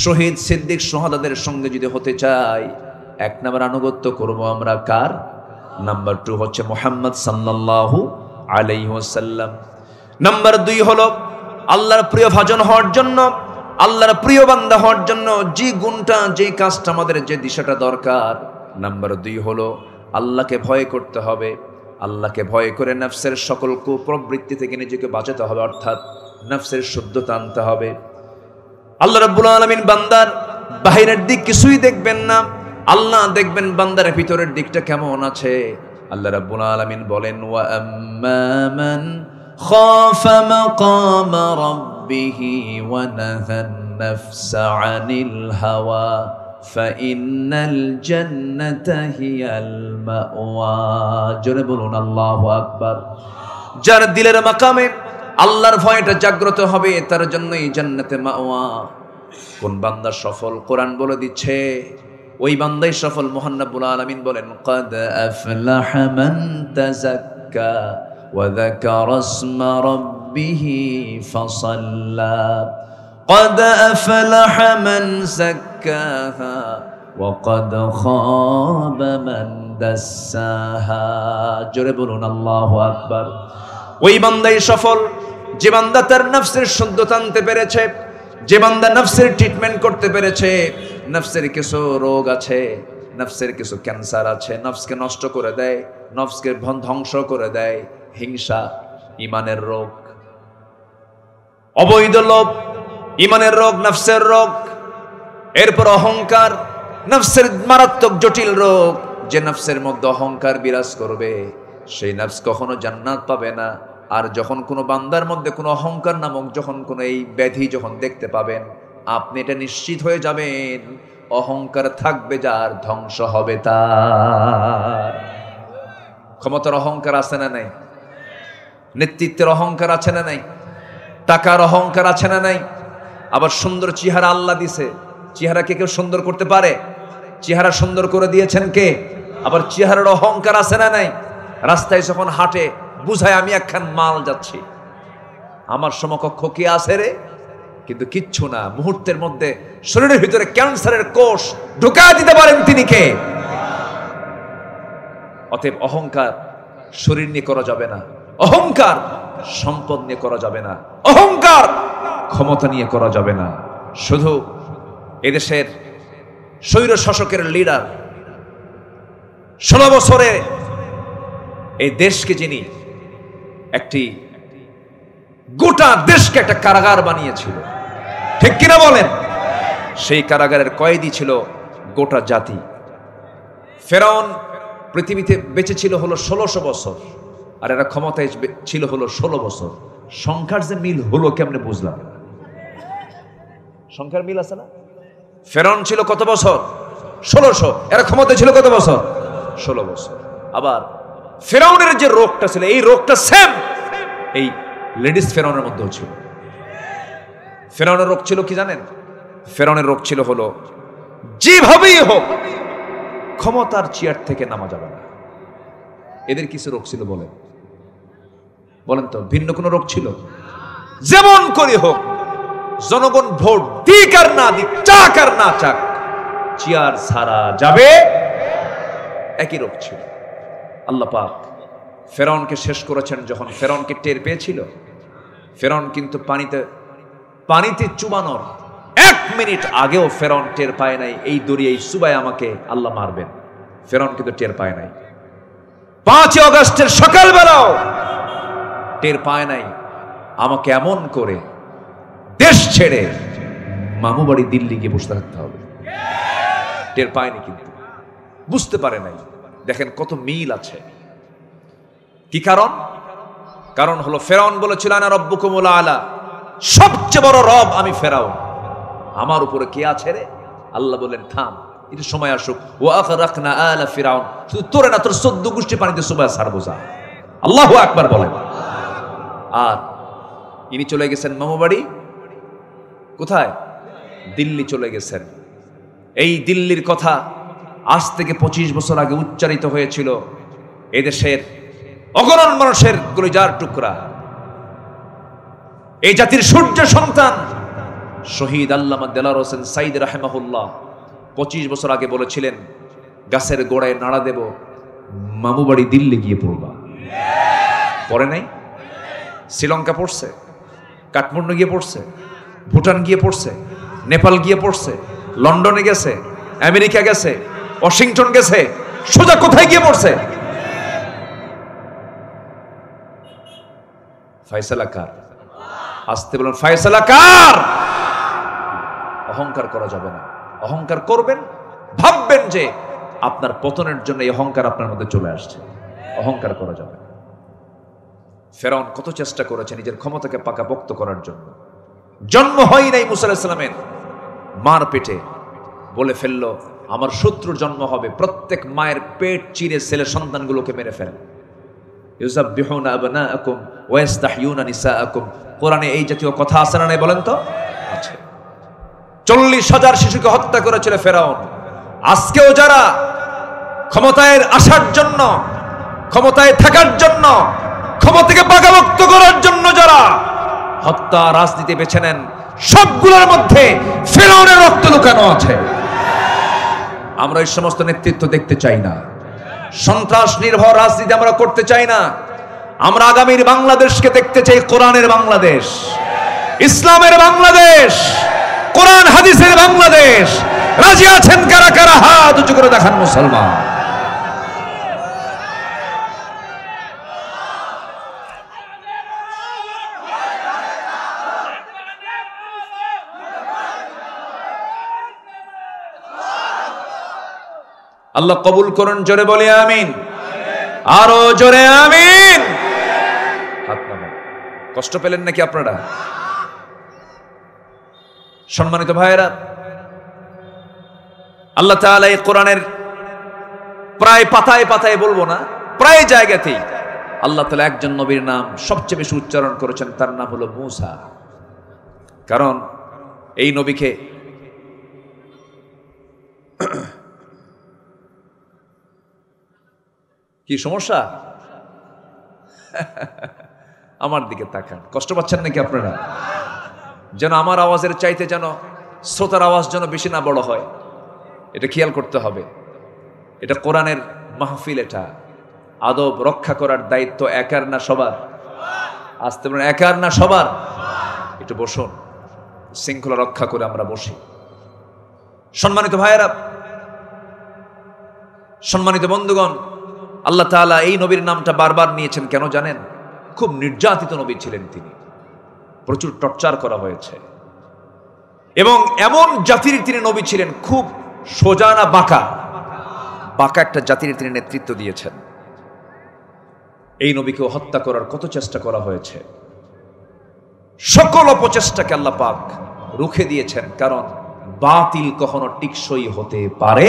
Speaker 1: শহীদ, সিদ্দিক, শুহাদাদের সঙ্গে যদি হতে চাই, 1 নাম্বার আনুগত্য করব আমরা কার? নাম্বার 2 হচ্ছে মুহাম্মদ সাল্লাল্লাহু আলাইহি ওয়াসাল্লাম। নাম্বার 2 হলো আল্লাহর প্রিয় ভাজন হওয়ার জন্য আল্লাহর প্রিয় বান্দা হওয়ার জন্য যে গুণটা, যে কাজটা, আমাদের যে দিশাটা দরকার, নাম্বার 2 হলো আল্লাহকে ভয় করতে হবে। আল্লাহকে ভয় করে নফসের সকল কুপ্রবৃত্তি থেকে নিজেকে বাঁচাতে হবে, অর্থাৎ নফসের শুদ্ধতা আনতে হবে। আল্লাহ রাব্বুল আলামিন বান্দার বাহিরের দিক কিছুই দেখবেন না, আল্লাহ দেখবেন বান্দার ভিতরের দিকটা কেমন আছে। আল্লাহ রাব্বুল আলামিন বলেন, ওয়া আম্মা মান খাফা মাকামা রাব্বিহি ওয়া নাহান নাফসা আনিল হাওয়া ফাইন্নাল জান্নাতা হিয়াল মাওয়া। জোরে বলুন আল্লাহু আকবার। যার দিলের মাকামে আল্লাহর ভয়টা জাগ্রত হবে, তার জন্যই জান্নাতে মাওয়া। কোন বান্দা সফল? কোরআন বলে দিচ্ছে ওই বান্দাই সফল। মহান রব্বুল আলামিন বলেন, ক্বাদ আফলাহা মান তাযাক্কা ওয়া যাকারা ইসমা রাব্বিহি ফাসাল্লা। ক্বাদ আফলাহা মান যাক্কাহা ওয়া ক্বাদ খাবা মান দাসসাহা। জোরে বলুন আল্লাহু আকবার। ওই বান্দাই সফল যে বান্দা তার নফসের শুদ্ধতা আনতে পেরেছে, যে বান্দা নফসের ট্রিটমেন্ট করতে পেরেছে। নফসের কিছু রোগ আছে, নফসের কিছু ক্যান্সার আছে, নফসকে নষ্ট করে দেয়, নফসকে ধ্বংস করে দেয়। হিংসা ঈমানের রোগ, অবৈধ লোভ ঈমানের রোগ, নফসের রোগ। এরপর অহংকার, নফসের মারাত্মক জটিল রোগ। যে নফসের মধ্যে অহংকার বিরাজ করবে, সেই নফস কখনো জান্নাত পাবে না। আর যখন কোনো বান্দার মধ্যে কোনো অহংকার নামক যখন কোনো এই ব্যাধি যখন দেখতে পাবেন, আপনি এটা নিশ্চিত হয়ে যাবেন, অহংকার থাকবে যার, ধ্বংস হবে তার। ক্ষমতার অহংকার আছে না নাই? নেতৃত্বের অহংকার আছে না নাই? টাকার অহংকার আছে না নাই? আবার সুন্দর চেহারা আল্লাহ দিছে, চেহারাকে কেউ সুন্দর করতে পারে? চেহারা সুন্দর করে দিয়েছেন কে? আবার চেহারার অহংকার আছে না নাই? রাস্তায় যখন হাঁটে বুঝায় আমি একখান মাল যাচ্ছি, আমার সমকক্ষ কে আছে রে? কিন্তু কিচ্ছু না, মুহূর্তের মধ্যে শরীরের ভিতরে ক্যান্সারের কোষ ঢুকায় দিতে পারেন তিনি কে? অতএব অহংকার শরীর নিয়ে করা যাবে না, অহংকার সম্পদ নিয়ে করা যাবে না, অহংকার ক্ষমতা নিয়ে করা যাবে না। শুধু এদেশের স্বৈর শাসকের লিডার 16 বছরে এই দেশকে যিনি একটি গোটা দেশকে একটা কারাগার বানিয়েছিল, ঠিক কিনা বলেন? সেই কারাগারের কয়েদি ছিল গোটা জাতি। ফেরাউন পৃথিবীতে বেঁচে ছিল হলো 1600 বছর, আর এরা ক্ষমতায় ছিল হলো 16 বছর। সংখ্যার যে মিল হলো কেমনে বুঝলাম? সংখ্যার মিল আছে না? ফেরাউন ছিল কত বছর? 1600। এরা ক্ষমতায় ছিল কত বছর? 16 বছর। আবার ফেরাউনের যে রোগটা ছিল, এই রোগটা সেম এই লেডিস ফেরাউনের মধ্যেও ছিল। ফেরাউনের রোগ ছিল কি জানেন? ফেরাউনের রোগ ছিল হলো যেভাবেই হোক ক্ষমতার চেয়ার থেকে নামা যাবে না। এদের কিছু রোগ ছিল বলেন, বলেন তো, ভিন্ন কোন রোগ ছিল? যেমন করে হোক জনগণ ভোট দিক আর না দিক, চাক আর না চাক, চেয়ার ছাড়া যাবে, একই রোগ ছিল। আল্লাহ পাক ফেরাউনকে শেষ করেছেন। যখন ফেরাউনকে টের পেয়েছিল, ফেরাউন কিন্তু পানিতে চুবানোর 1 মিনিট আগেও ফেরাউন টের পায় নাই এই দরিয়ায় চুবায় আমাকে আল্লাহ মারবেন। ফেরাউন কিন্তু টের পায় নাই। 5 আগস্টের সকালবেলাও টের পায় নাই আমাকে এমন করে দেশ ছেড়ে মামু বাড়ি দিল্লি গিয়ে বসে থাকতে হবে। টের পায়নি, কিন্তু বুঝতে পারে নাই। দেখেন কত মিল আছে। কি কারণ? কারণ হলো ফেরাউন বলেছিল আনা রব্বুকুমুল আলা, সবচেয়ে বড় রব আমি ফেরাউন, আমার উপরে কে আছে রে? আল্লাহ বলেন থাম, একটু সময় আসুক। ওয়া আখরাকনা আলা ফিরাউন, শুধু তোরে না, তোর 14 গোষ্ঠী পানিতে সুবাহ ছাড়বো যা। আল্লাহু আকবার বলেন। আর ইনি চলে গেছেন মামু বাড়ি, কোথায়? দিল্লি চলে গেছেন। এই দিল্লির কথা আজ থেকে 25 বছর আগে উচ্চারিত হয়েছিল এদেশের অগণন মানুষের কলিজার টুকরা, এই জাতির সূর্য সন্তান শহীদ আল্লামা দেলাওয়ার হোসেন সাইদ রাহিমাহুল্লাহ 25 বছর আগে বলেছিলেন, গাছের গোড়ায় নাড়া দেব, মামু বাড়ি দিল্লি গিয়ে পড়বা। পড়ে নাই? শ্রীলঙ্কা পড়ছে, কাঠমান্ডু গিয়ে পড়ছে, ভুটান গিয়ে পড়ছে, নেপাল গিয়ে পড়ছে, লন্ডনে গেছে, আমেরিকা গেছে, ওয়াশিংটন গেছে, সোজা কোথায় গিয়ে পড়ছে? ফয়সালা কার? আসতে বলুন, ফয়সালা কার? অহংকার করা যাবে না। অহংকার করবেন, ভাববেন যে আপনার পতনের জন্য এই অহংকার আপনার মধ্যে চলে আসছে। অহংকার করা যাবে না। ফেরাউন কত চেষ্টা করেছে নিজের ক্ষমতাকে পাকাপোক্ত করার জন্য। জন্ম হয় নাই মুসা আলাইহিস সালামের, মার পেটে বলে ফেললো আমার শত্রুর জন্ম হবে, প্রত্যেক মায়ের পেট চিরে ছেলে সন্তানগুলোকে মেরে ফেল। ইউযাব্বিহুনা আবনাআকুম ওয়া ইস্তাহয়ুনা নিসাআকুম, কোরআনে এই জাতীয় কথা আছে না নাই বলেন তো? আছে। 40,000 শিশুকে হত্যা করেছিল ফেরাউন। আজকেও যারা ক্ষমতায় আসার জন্য, ক্ষমতায় থাকার জন্য, ক্ষমতাকে পাকাপোক্ত করার জন্য যারা হত্যা রাজনীতি বেছে নেন, সবগুলোর মধ্যে ফেরাউনের রক্ত লুকানো আছে। আমরা এই সমস্ত নেতৃত্ব দেখতে চাই না। সন্ত্রাস নির্ভর রাজনীতি আমরা করতে চাই না। আমরা আগামীর বাংলাদেশকে দেখতে চাই কোরআনের বাংলাদেশ, ইসলামের বাংলাদেশ, কোরআন হাদিসের বাংলাদেশ। রাজি আছেন কারা কারা? হাত উঁচু করে দেখান মুসলমান। আল্লাহ কবুল করুন, জোরে বলি আমিন। আরো জোরে আমিন। হাত নামান। কষ্ট পেলেন নাকি আপনারা? সম্মানিত ভাইয়েরা, আল্লাহ তাআলা এই কোরআনের প্রায় পাতায় পাতায়, বলবো না, প্রায় জায়গাতেই আল্লাহ তাআলা একজন নবীর নাম সবচেয়ে বেশি উচ্চারণ করেছেন, তার নাম হলো মূসা। কারণ এই নবীকে কি সমস্যা? আমার দিকে তাকান। কষ্ট পাচ্ছেন নাকি আপনারা? যেন আমার আওয়াজের চাইতে যেন শ্রোতার আওয়াজ যেন বেশি না বড় হয়, এটা খেয়াল করতে হবে। এটা কোরআনের মাহফিল, এটা আদব রক্ষা করার দায়িত্ব একার না সবার? আসতে বলেন, একার না সবার? একটু বসুন, শৃঙ্খলা রক্ষা করে আমরা বসি। সম্মানিত ভাইয়েরা, সম্মানিত বন্ধুগণ, আল্লাহ তাআলা এই নবীর নামটা বারবার নিয়েছেন কেন জানেন? খুব নির্যাতিত নবী ছিলেন তিনি, প্রচুর টর্চার করা হয়েছে, এবং এমন জাতির তিনি নবী ছিলেন, খুব সোজা না বাঁকা, বাঁকা একটা জাতির তিনি নেতৃত্ব দিয়েছেন। এই নবীকেও হত্যা করার কত চেষ্টা করা হয়েছে। সকল অপচেষ্টাকে আল্লাহ পাক রুখে দিয়েছেন, কারণ বাতিল কখনো টিকসই হতে পারে।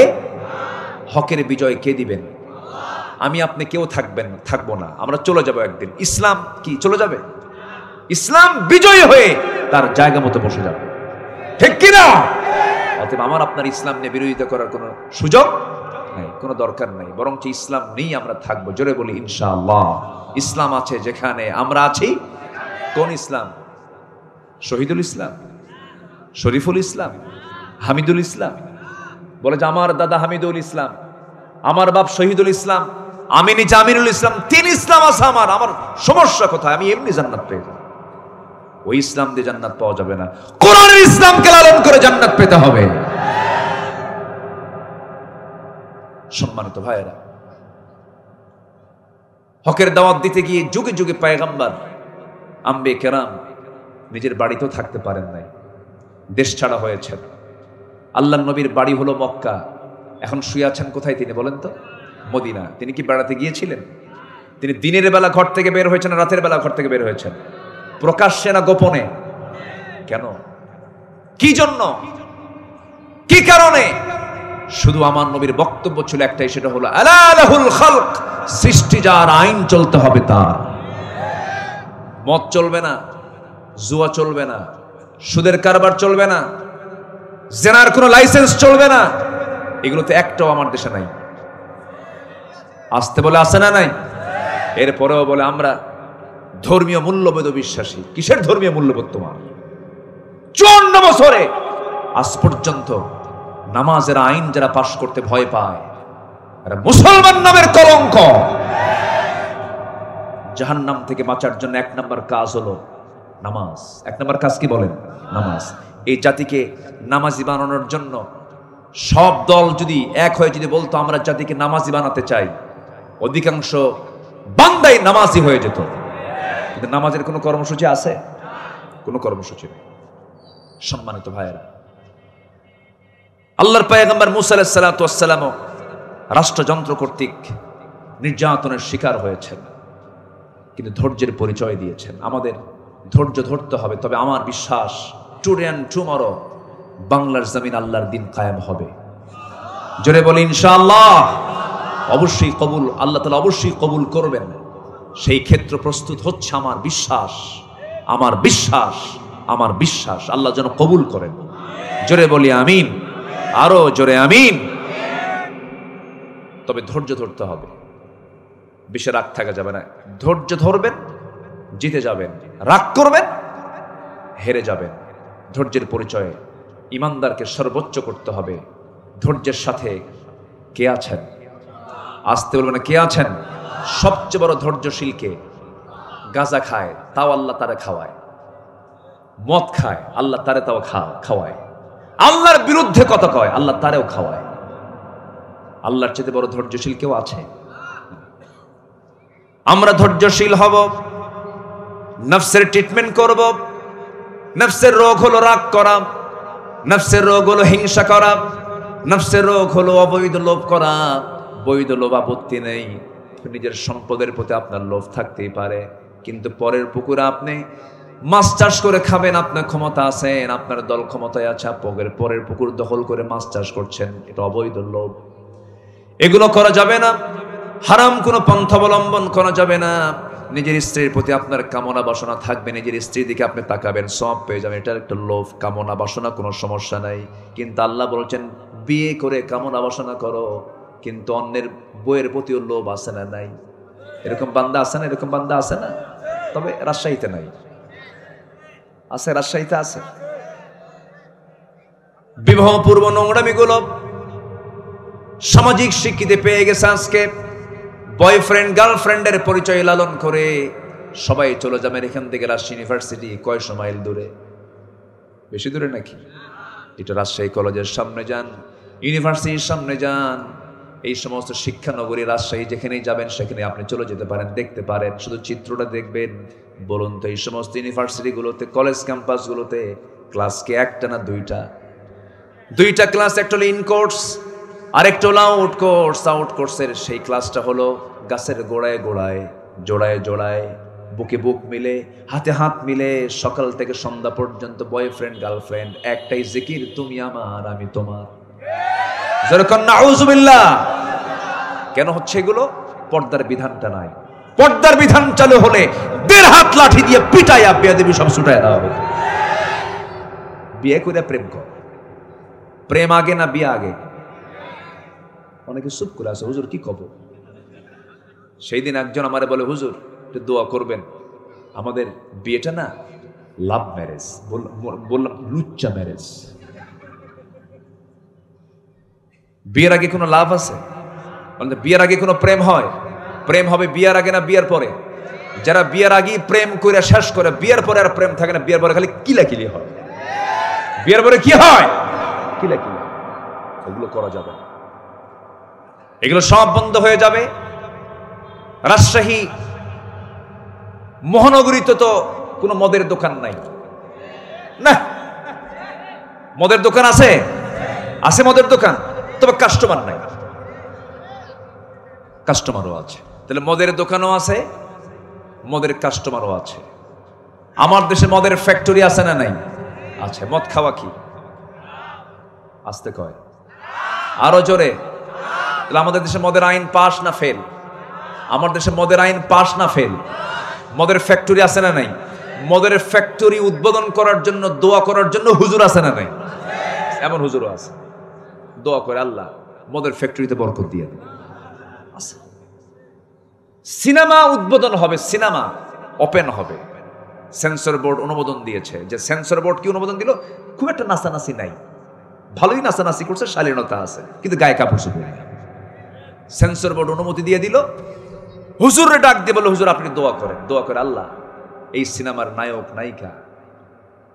Speaker 1: হকের বিজয় কে দিবেন? আমি আপনি কেউ থাকবো না, আমরা চলে যাব একদিন। ইসলাম কি চলে যাবে? ইসলাম বিজয়ী হয়ে তার জায়গা মতো বসে যাবে, ঠিক কিনা? অতএব আমার আপনার ইসলাম নিয়ে বিরোধিতা করার কোনো সুযোগ নাই, কোনো দরকার নাই, বরঞ্চ ইসলাম নেই আমরা থাকবো। জোরে বলি ইনশাআল্লাহ। ইসলাম আছে যেখানে আমরা আছি। কোন ইসলাম? শহীদুল ইসলাম, শরীফুল ইসলাম, হামিদুল ইসলাম? বলে যে আমার দাদা হামিদুল ইসলাম, আমার বাপ শহীদুল ইসলাম, আমি নিজে আমিনুল ইসলাম, 3 ইসলাম আছে আমার। আমার সমস্যা কোথায়? আমি এমনি জান্নাত পেয়ে যাব। ওই ইসলাম দিয়ে জান্নাত পাওয়া যাবে না, কোরআনের ইসলামকে লালন করে জান্নাত পেতে হবে। সম্মানিত ভাইয়েরা, হকের দাওয়াত দিতে গিয়ে যুগে যুগে পয়গম্বর আম্বে কেরাম নিজের বাড়িতেও থাকতে পারেন নাই, দেশ ছাড়া হয়েছেন। আল্লাহর নবীর বাড়ি হলো মক্কা, এখন শুয়ে আছেন কোথায় তিনি বলেন তো? মদিনা। তিনি কি বেড়াতে গিয়েছিলেন? তিনি দিনের বেলা ঘর থেকে বের হয়েছেন, রাতের বেলা ঘর থেকে বের হয়েছেন? প্রকাশ্যে না গোপনে? কেন? কি জন্য? কি কারণে? শুধু আমার নবীর বক্তব্য ছিল একটাই, সেটা হলো আলা লাহুল খালক, সৃষ্টি যার, আইন চলতে হবে তার। মদ চলবে না, জুয়া চলবে না, সুদের কারবার চলবে না, জেনার কোনো লাইসেন্স চলবে না। এগুলোতে একটাও আমার দেশে নাই। আসতে বলে আসে না নাই? এরপরেও বলে আমরা ধর্মীয় মূল্যবোধ বিশ্বাসী। কিসের ধর্মীয় মূল্যবোধ তোমার? 54 বছরে আজ পর্যন্ত নামাজের আইন যারা পাশ করতে ভয় পায়, এরা মুসলমান নামের কলঙ্ক। জাহান্নাম থেকে বাঁচার জন্য 1 নম্বর কাজ হলো নামাজ। 1 নম্বর কাজ কি বলেন? নামাজ। এই জাতিকে নামাজি বানানোর জন্য সব দল যদি এক হয়ে যদি বলতো আমরা জাতিকে নামাজি বানাতে চাই, অধিকাংশ বান্দাই নামাজি হয়ে যেত। কিন্তু নামাজের কোনো কর্মসূচি আছে? কোনো কর্মসূচি নেই। সম্মানিত ভাইয়েরা, আল্লাহর পয়গম্বর মুসা আলাইহিস সালাতু ওয়াস সালাম রাষ্ট্রযন্ত্র কর্তৃক নির্যাতনের শিকার হয়েছেন, কিন্তু ধৈর্যের পরিচয় দিয়েছেন। আমাদের ধৈর্য ধরতে হবে। তবে আমার বিশ্বাস টুডে অ্যান্ড টুমরো বাংলার জমিন আল্লাহর দিন কায়েম হবে। জোরে বলি ইনশাআল্লাহ। অবশ্যই কবুল, আল্লাহ তাআলা অবশ্যই কবুল করবেন। সেই ক্ষেত্র প্রস্তুত হচ্ছে আমার বিশ্বাস, আমার বিশ্বাস, আমার বিশ্বাস। আল্লাহ যেন কবুল করেন। জোরে বলি আমিন, আরো জোরে আমিন। তবে ধৈর্য ধরতে হবে, বেশি রাগ থাকা যাবে না। ধৈর্য ধরবেন, জিতে যাবেন। রাগ করবেন, হেরে যাবেন। ধৈর্যের পরিচয়ে ইমানদারকে সর্বোচ্চ করতে হবে। ধৈর্যের সাথে কে আছেন? আসতে বলবেন কে আছেন? সবচেয়ে বড় ধৈর্যশীল কে? গাঁজা খায় তাও আল্লাহ তারে খাওয়ায়, মদ খায় আল্লাহ তারে তাও খাওয়ায়, আল্লাহর বিরুদ্ধে কথা কয় আল্লাহ তারেও খাওয়ায়। আল্লাহর চেয়ে বড় ধৈর্যশীল কেউ আছে? আমরা ধৈর্যশীল হব, নফসের ট্রিটমেন্ট করব। নফসের রোগ হলো রাগ করা, নফসের রোগ হলো হিংসা করা, নফসের রোগ হলো অবৈধ লোভ করা। বৈধ লোভ আপত্তি নেই, নিজের সম্পদের প্রতি আপনার লোভ থাকতেই পারে, কিন্তু পরের পুকুরে আপনি মাছ চাষ করে খাবেন, আপনার ক্ষমতা আছেন, আপনার দল ক্ষমতায় আছে, পরের পুকুর দখল করে মাছ চাষ করছেন, এটা অবৈধ লোভ। এগুলো করা যাবে না। হারাম কোনো পন্থা অবলম্বন করা যাবে না। নিজের স্ত্রীর প্রতি আপনার কামনা বাসনা থাকবে, নিজের স্ত্রীর দিকে আপনি তাকাবেন, সব পেয়ে যাবেন। এটা একটা লোভ। কামনা বাসনা কোনো সমস্যা নাই, কিন্তু আল্লাহ বলছেন বিয়ে করে কামনা বাসনা করো, কিন্তু অন্যের বইয়ের প্রতিও লোভ আছে না? নাই? এরকম বান্দা আছে না? এরকম বান্দা আছে না? তবে রাজশাহীতে নাই, আছে, রাজশাহীতে আছে। বিবাহ পূর্ব নোংরামিগুলো সামাজিক স্বীকৃতি পেয়ে গেছে। আজকে বয়ফ্রেন্ড গার্লফ্রেন্ডের পরিচয় লালন করে সবাই চলে যাবেন এখান থেকে। রাজশাহী ইউনিভার্সিটি কয়শো মাইল দূরে? বেশি দূরে নাকি? এটা রাজশাহী কলেজের সামনে যান, ইউনিভার্সিটির সামনে যান, এই সমস্ত শিক্ষানগরী রাজশাহী যেখানেই যাবেন সেখানে আপনি চলে যেতে পারেন, দেখতে পারেন। শুধু চিত্রটা দেখবেন। বলুন তো এই সমস্ত ইউনিভার্সিটিগুলোতে, কলেজ ক্যাম্পাসগুলোতে ক্লাস কি একটা না দুইটা? দুইটা ক্লাস। একটা হলো ইন কোর্স, আরেকটা হলো আউট কোর্স। আউট কোর্সের সেই ক্লাসটা হলো গাছের গোড়ায় গোড়ায়, জোড়ায় জোড়ায়, বুকে বুক মিলে, হাতে হাত মিলে, সকাল থেকে সন্ধ্যা পর্যন্ত বয়ফ্রেন্ড গার্লফ্রেন্ড, একটাই জিকির, তুমি আমার আমি তোমার। নাউযুবিল্লাহ। কেন হচ্ছে এগুলো? পর্দার বিধানটা নাই। পর্দার বিধান চালু হলে 1.5 হাত লাঠি দিয়ে পিটাইয়া বেয়াদবি সব ছুটায় দেওয়া হবে। বিয়ে করে প্রেম কর। প্রেম আগে না বিয়ে আগে? অনেকে চুপ করে আছে, হুজুর কি কব? সেই দিন একজন আমারে বলে, হুজুর একটু দোয়া করবেন, আমাদের বিয়েটা না লাভ ম্যারেজ। বললাম লুচ্চা ম্যারেজ। বিয়ের আগে কোনো লাভ আছে? বিয়ের আগে কোনো প্রেম হয়? প্রেম হবে বিয়ের আগে না বিয়ের পরে? যারা বিয়ের আগে প্রেম করে শেষ করে, বিয়ের পরে আর প্রেম থাকে না, বিয়ের পরে খালি কিলাকিলি হয়। বিয়ের পরে কি হয়? কিলাকিলি। এগুলো করা যাবে না, এগুলো সব বন্ধ হয়ে যাবে। রাজশাহী মহানগরীতে তো কোনো মদের দোকান নাই না? মদের দোকান আছে? আছে মদের দোকান, তবে কাস্টমার নাই। কাস্টমারও আছে। তাহলে মদের দোকানও আছে, মদের কাস্টমারও আছে। আমার দেশে মদের ফ্যাক্টরি আছে না নাই? আছে। মদ খাওয়া কি? আসতে কয় আরো জোরে। তাহলে আমাদের দেশে মদের আইন পাস না ফেল? আমার দেশে মদের আইন পাস না ফেল? মদের ফ্যাক্টরি আছে না নাই? মদের ফ্যাক্টরি উদ্বোধন করার জন্য, দোয়া করার জন্য হুজুর আছে না নাই? এমন হুজুরও আছে, দোয়া করে আল্লাহ মদের ফ্যাক্টরিতে বরকত দিয়ে দেবে। সিনেমা উদ্বোধন হবে, সিনেমা ওপেন হবে। সেন্সর বোর্ড অনুমোদন দিয়েছে। যে সেন্সর বোর্ড কি অনুমোদন দিল? খুব একটা নাচানাচি নাই, ভালোই নাচানাচি করছে, শালীনতা আছে, কিন্তু গায়ে কাপড় চোপড় নেই। সেন্সর বোর্ড অনুমতি দিয়ে দিল। হুজুরে ডাক দিয়ে বলে, হুজুর আপনি দোয়া করেন। দোয়া করে আল্লাহ এই সিনেমার নায়ক নায়িকা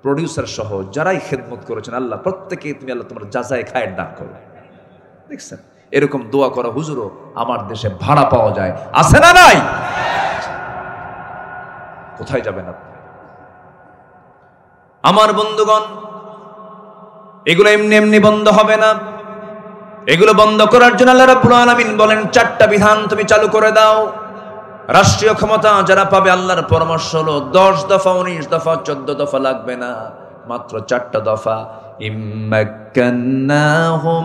Speaker 1: প্রডিউসার সহ যারাই খেদমত করেছেন আল্লাহ প্রত্যেকে তুমি আল্লাহ তোমার যাচাই খায়ের দান করো। দেখছেন এরকম দোয়া করা হুজুরও আমার দেশে ভাড়া পাওয়া যায়, আছে না নাই? কোথায় যাবেন আপনি? আমার বন্ধুগণ, এগুলো এমনি এমনি বন্ধ হবে না। এগুলো বন্ধ করার জন্য আল্লাহ রাব্বুল আলামিন বলেন 4টা বিধান তুমি চালু করে দাও। রাষ্ট্রীয় ক্ষমতা যারা পাবে আল্লাহর পরামর্শ হলো 10 দফা 19 দফা 14 দফা লাগবে না, মাত্র 4টা দফা। ইম্মাক্কান্নাহুম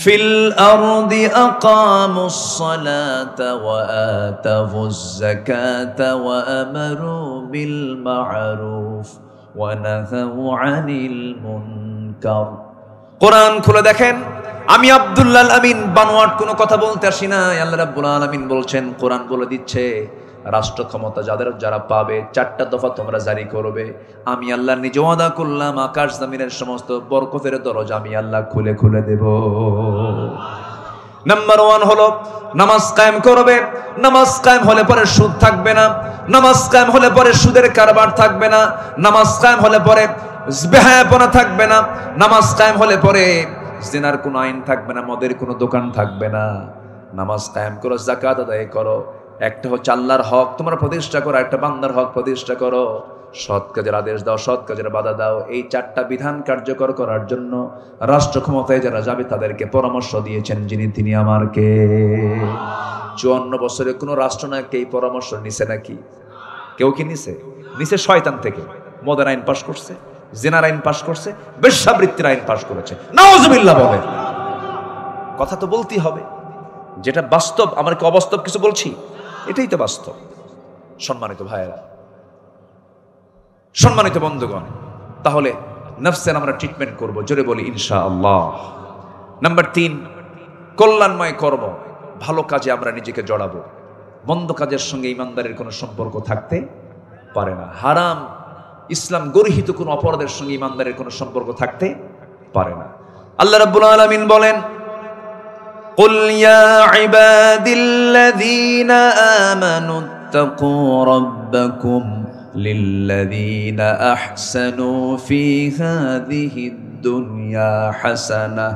Speaker 1: ফিল আরদি আকামুস সালাতা ওয়া আতাউয যাকাতা ওয়া আমারু বিল মা'রুফ ওয়া নাহাউ আনিল মুনকার। কোরআন খুলে দেখেন, আমি আব্দুল্লাহ আমিন বানোয়াট কোনো কথা বলতে আসি না। আল্লাহ রাব্বুল আলামিন বলছেন, কোরআন বলে দিচ্ছে রাষ্ট্র ক্ষমতা যারা পাবে 4টা দফা তোমরা জারি করবে। আমি আল্লাহ নিজে ওয়াদা করলাম আকাশ জমিনের সমস্ত বরকতের দরজা আমি আল্লাহ খুলে খুলে দেব। নাম্বার 1 হলো নামাজ কায়েম করবে। নামাজ কায়েম হলে পরে সুদ থাকবে না, নামাজ কায়েম হলে পরে সুদের কারবার থাকবে না, নামাজ কায়েম হলে পরে বেহায়াপনা থাকবে না, নামাজ কায়েম হলে পরে জিনার কোনো আইন থাকবে না, মদের কোনো দোকান থাকবে না। নামাজ কায়েম করো, যাকাত আদায় করো। একটা হচ্ছে আল্লাহর হক তোমরা প্রতিষ্ঠা করো, একটা বান্দার হক প্রতিষ্ঠা করো। সৎ কাজের আদেশ দাও, সৎ কাজের বাধা দাও। এই 4টা বিধান কার্যকর করার জন্য রাষ্ট্র ক্ষমতায় যারা যাবে তাদেরকে পরামর্শ দিয়েছেন তিনি আমার কে? 54 বছরে কোনো রাষ্ট্রনায়ককে এই পরামর্শ নিছে নাকি? কেউ কি নিছে শয়তান থেকে। মদের আইন পাশ করছে, জিনার আইন পাশ করছে, বেশ্যাবৃত্তির আইন পাশ করেছে। নাউজুবিল্লাহ বলে। কথা তো বলতেই হবে, যেটা বাস্তব। আমরা কি অবাস্তব কিছু বলছি? এটাই তো বাস্তব। সম্মানিত ভাইয়েরা, সম্মানিত বন্ধুগণ, তাহলে নফসের আমরা ট্রিটমেন্ট করব, জোরে বলি ইনশাআল্লাহ। নাম্বার 3, কল্যাণময় কর্ম। ভালো কাজে আমরা নিজেকে জড়াবো। মন্দ কাজের সঙ্গে ইমানদারের কোনো সম্পর্ক থাকতে পারে না। হারাম ইসলাম গর্হিত কোনো অপরাধের সঙ্গে ইমানদারের কোনো সম্পর্ক থাকতে পারে না। আল্লাহ রাব্বুল আলামিন বলেন, قل يا عبادي الذين آمنوا اتقوا ربكم للذين أحسنوا في هذه الدنيا حسنة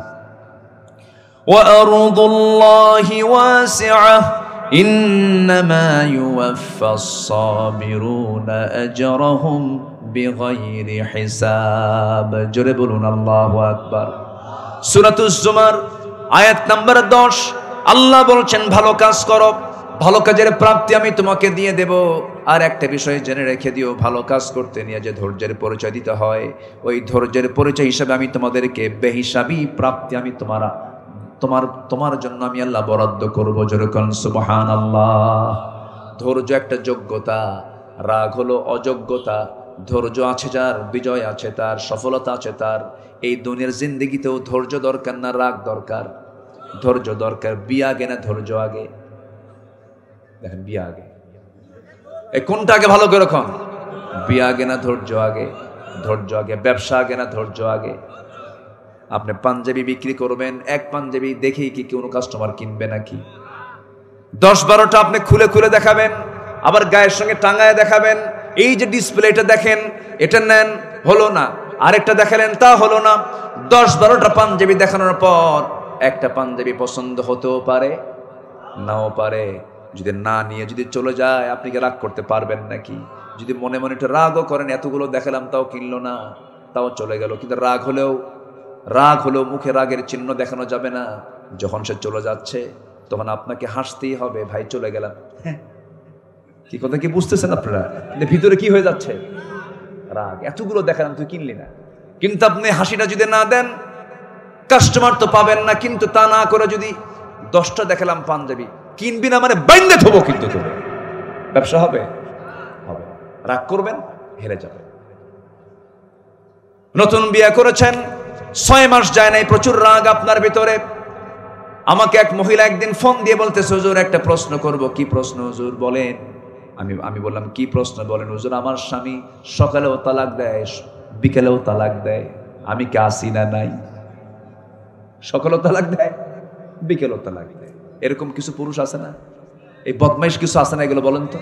Speaker 1: وأرض الله واسعة إنما يوفى الصابرون أجرهم بغير حساب। জোরে বলুন আল্লাহু আকবার। সূরাতুজ জুমার আয়াত নাম্বার 10 আল্লাহ বলছেন ভালো কাজ করো, ভালো কাজের প্রাপ্তি আমি তোমাকে দিয়ে দেব। আর একটা বিষয় জেনে রেখে দিও, ভালো কাজ করতে নিয়ে যে ধৈর্যের পরিচয় দিতে হয়, ওই ধৈর্যের পরিচয় হিসাবে আমি তোমাদেরকে বেহিসাবি প্রাপ্তি আমি তোমার জন্য আমি আল্লাহ বরাদ্দ করব। যেরকম সুবহানাল্লাহ। ধৈর্য একটা যোগ্যতা, রাগ হলো অযোগ্যতা। ধৈর্য আছে যার, বিজয় আছে তার, সফলতা আছে তার। এই দুনিয়ার জিন্দেগিতেও ধৈর্য দরকার না রাগ দরকার? ধৈর্য দরকার। বিয়ে আগে না ধৈর্য আগে? দেখেন, বিয়ে আগে। এই কোনটা আগে ভালো করে রাখুন? বিয়ে আগে না ধৈর্য আগে? ধৈর্য আগে। ব্যবসা আগে না ধৈর্য আগে? আপনি পাঞ্জাবি বিক্রি করবেন, এক পাঞ্জাবি দেখেই কি কোনো কাস্টমার কিনবে নাকি? 10-12টা আপনি খুলে খুলে দেখাবেন, আবার গায়ের সঙ্গে টাঙায় দেখাবেন। এই যে ডিসপ্লেটা দেখেন, এটা নেন, হলো না। আরেকটা দেখালেন, তা হলো না। 10-12টা পাঞ্জাবি দেখানোর পর একটা পাঞ্জাবি পছন্দ হতেও পারে, নাও পারে। যদি না নিয়ে যদি চলে যায়, আপনি কি রাগ করতে পারবেন নাকি? যদি মনে মনে একটু রাগও করেন, এতগুলো দেখালাম তাও কিনলো না, তাও চলে গেল, কিন্তু রাগ হলেও মুখে রাগের চিহ্ন দেখানো যাবে না। যখন সে চলে যাচ্ছে তখন আপনাকে হাসতেই হবে, ভাই চলে গেলাম। হ্যাঁ, কি কথা কি বুঝতেছেন আপনারা? ভিতরে কি হয়ে যাচ্ছে? রাগ। এতগুলো দেখালাম, তুই কিনলি না। কিন্তু আপনি হাসিটা যদি না দেন, কাস্টমার তো পাবেন না। কিন্তু তা না করে যদি 10টা দেখালাম পাঞ্জাবি, কিনবি না মানে বাইন্দে থবো, কিন্তু তোবে, ব্যবসা হবে? হবে। রাগ করবেন, হেরে যাবে। নতুন বিয়ে করেছেন, 6 মাস যায় নাই, প্রচুর রাগ আপনার ভিতরে। আমাকে এক মহিলা একদিন ফোন দিয়ে বলতেছে, হুজুর একটা প্রশ্ন করব। কি প্রশ্ন হুজুর বলেন? আমি বললাম, কি প্রশ্ন বলেন? হুজুর, আমার স্বামী সকালেও তালাক দেয়, বিকেলেও তালাক দেয়, আমি কি আসি না নাই? সকালেও তালাক দেয়, বিকেলেও তালাক দেয়। এরকম কিছু পুরুষ আছে না? এই বদমাইশ কিছু আছে না? এগুলো বলেন তো।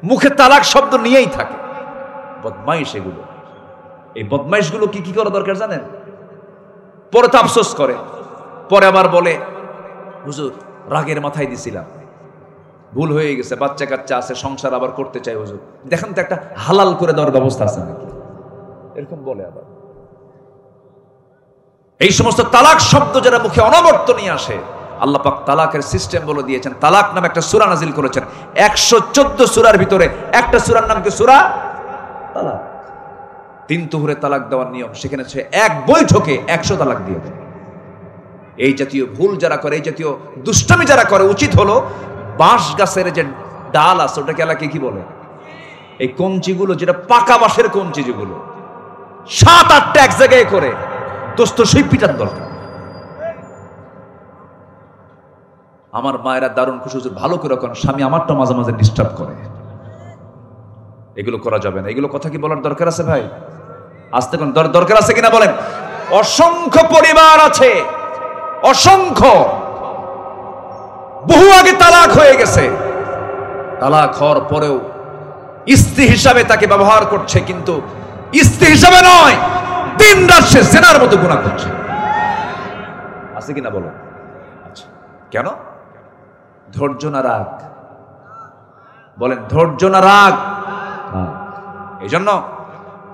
Speaker 1: মুখে তালাক শব্দ নিয়েই থাকে। বদমাইশ এগুলো। এই বদমাইশগুলো কি করা দরকার জানেন? পরে তো আফসোস করে, পরে আবার বলে হুজুর রাগের মাথায় দিছিলাম, ভুল হয়ে গেছে, বাচ্চা কাচ্চা আছে, সংসার আবার করতে চাই হুজুর, দেখেন তো একটা হালাল করে দেওয়ার ব্যবস্থা আছে নাকি, এরকম বলে। আবার এই সমস্ত তালাক শব্দ যারা মুখে অনবরত নিয়ে আসে, আল্লাহ পাক তালাকের সিস্টেম বলে দিয়েছেন। তালাক নামে একটা সূরা নাজিল করেছেন। 114 সূরার ভিতরে একটা সূরার নাম কি? সূরা তালাক। 3 তুহুরে তালাক দেওয়ার নিয়ম। সেখানে সে এক বৈঠকে 100 তালাক দিয়ে দেয়। এই জাতীয় ভুল যারা করে, এই জাতীয় দুষ্টামি যারা করে, উচিত হলো বাঁশ গাছের যে ডাল আছে ওটাকে এলাকায় কি বলে, এই কঞ্চিগুলো, যেটা পাকা বাঁশের কঞ্চি, যেগুলো 7-8টা এক জায়গায় করে দোস্ত সেই পিটার দরকার। আমার মায়েরা দারুণ খুশি, ভালো করে কোন স্বামী আমারটা মাঝে মাঝে ডিস্টার্ব করে, এগুলো করা যাবে না। এগুলো কথা কি বলার দরকার আছে ভাই? আসতে কোন দরকার আছে কিনা বলেন? অসংখ্য পরিবার আছে, অসংখ্য, বহু আগে তালাক হয়ে গেছে, তালাক হওয়ার পরেও স্ত্রী হিসাবে তাকে ব্যবহার করছে, কিন্তু স্ত্রী হিসাবে নয়, দিন রাত সে জেনার মতো গুনাহ করছে। আছে কিনা বলো? আচ্ছা, কেন? ধৈর্য না রাগ? বলেন, ধৈর্য না রাগ? এই জন্য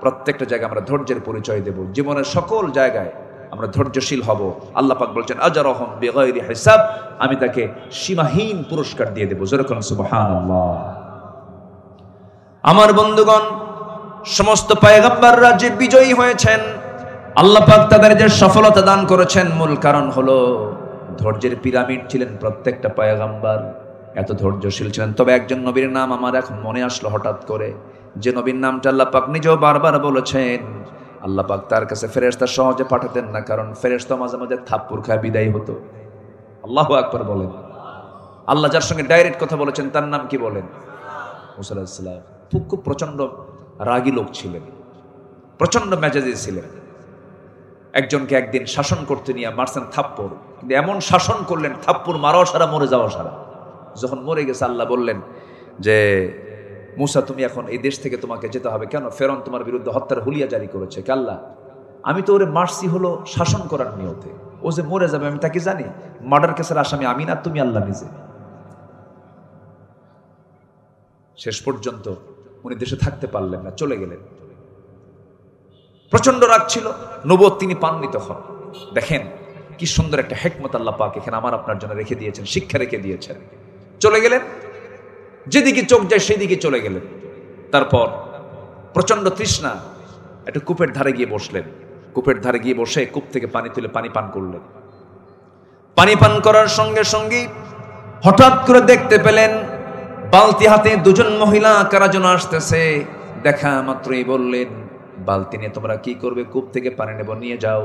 Speaker 1: প্রত্যেকটা জায়গায় আমরা ধৈর্যের পরিচয় দেব। জীবনের সকল জায়গায় আমরা ধৈর্যশীল হব। আল্লাহ পাক বলছেন আজরাহুম বিগাইরি হিসাব, আমি তাকে সীমাহীন পুরস্কার দিয়ে দেব। জোরে বলুন সুবহানাল্লাহ। আমার বন্ধুগণ, সমস্ত পয়গম্বররা যে বিজয়ী হয়েছেন, আল্লাহ পাক তাদের যে সফলতা দান করেছেন, মূল কারণ হলো ধৈর্যের পিরামিড ছিলেন প্রত্যেকটা পয়গম্বর, এত ধৈর্যশীল ছিলেন। তবে একজন নবীর নাম আমার এখন মনে আসলো হঠাৎ করে, যে নবীর নামটা আল্লাহ পাক নিজেও বারবার বলেছেন। আল্লাহ পাক তার কাছে ফেরেশতা সহজে পাঠাতেন না, কারণ ফেরেশতা মাঝে মাঝে থাপ্পড় খায় বিদায় হতো। আল্লাহু আকবার বলেন। আল্লাহ যার সঙ্গে ডাইরেক্ট কথা বলেছেন তার নাম কি বলেন? মুসা আলাইহিস সালাম। খুব প্রচন্ড রাগী লোক ছিলেন, প্রচন্ড মেজাজি ছিলেন। একজনকে একদিন শাসন করতে নিয়ে মারছেন থাপ্পড়, কিন্তু এমন শাসন করলেন, থাপ্পড় মারাও সারা, মরে যাওয়া সারা। যখন মরে গেছে আল্লাহ বললেন যে মুসা, তুমি এখন এই দেশ থেকে তোমাকে যেতে হবে। কেন? ফেরন তোমার বিরুদ্ধে হত্যার হুলিয়া জারি করেছে। কে? আল্লাহ। আমি তো ওরে মারছি হলো শাসন করার নিয়তে, ও যে মরে যাবে আমি তাকে জানি। মার্ডার কেসের আসামি আমি না, তুমি, আল্লাহ নিজে। শেষ পর্যন্ত উনি দেশে থাকতে পারলেন না, চলে গেলেন। প্রচন্ড রাগ ছিল, নবুয়ত তিনি পাননি তখন। দেখেন কি সুন্দর একটা হিকমত আল্লাহ পাক এখানে আমার আপনার জন্য রেখে দিয়েছেন, শিক্ষা রেখে দিয়েছেন। চলে গেলেন, যেদিকে চোখ যায় সেদিকে চলে গেলেন। তারপর প্রচন্ড তৃষ্ণা, একটা কূপের ধারে গিয়ে বসলেন। কূপের ধারে গিয়ে বসে কূপ থেকে পানি তুলে পানি পান করলেন। পানি পান করার সঙ্গে সঙ্গে হঠাৎ করে দেখতে পেলেন বালতি হাতে দুজন মহিলা কারা যেন আসতেছে। দেখা মাত্রই বললেন, বালতি নিয়ে তোমরা কি করবে? কূপ থেকে পানি নেব, নিয়ে যাও।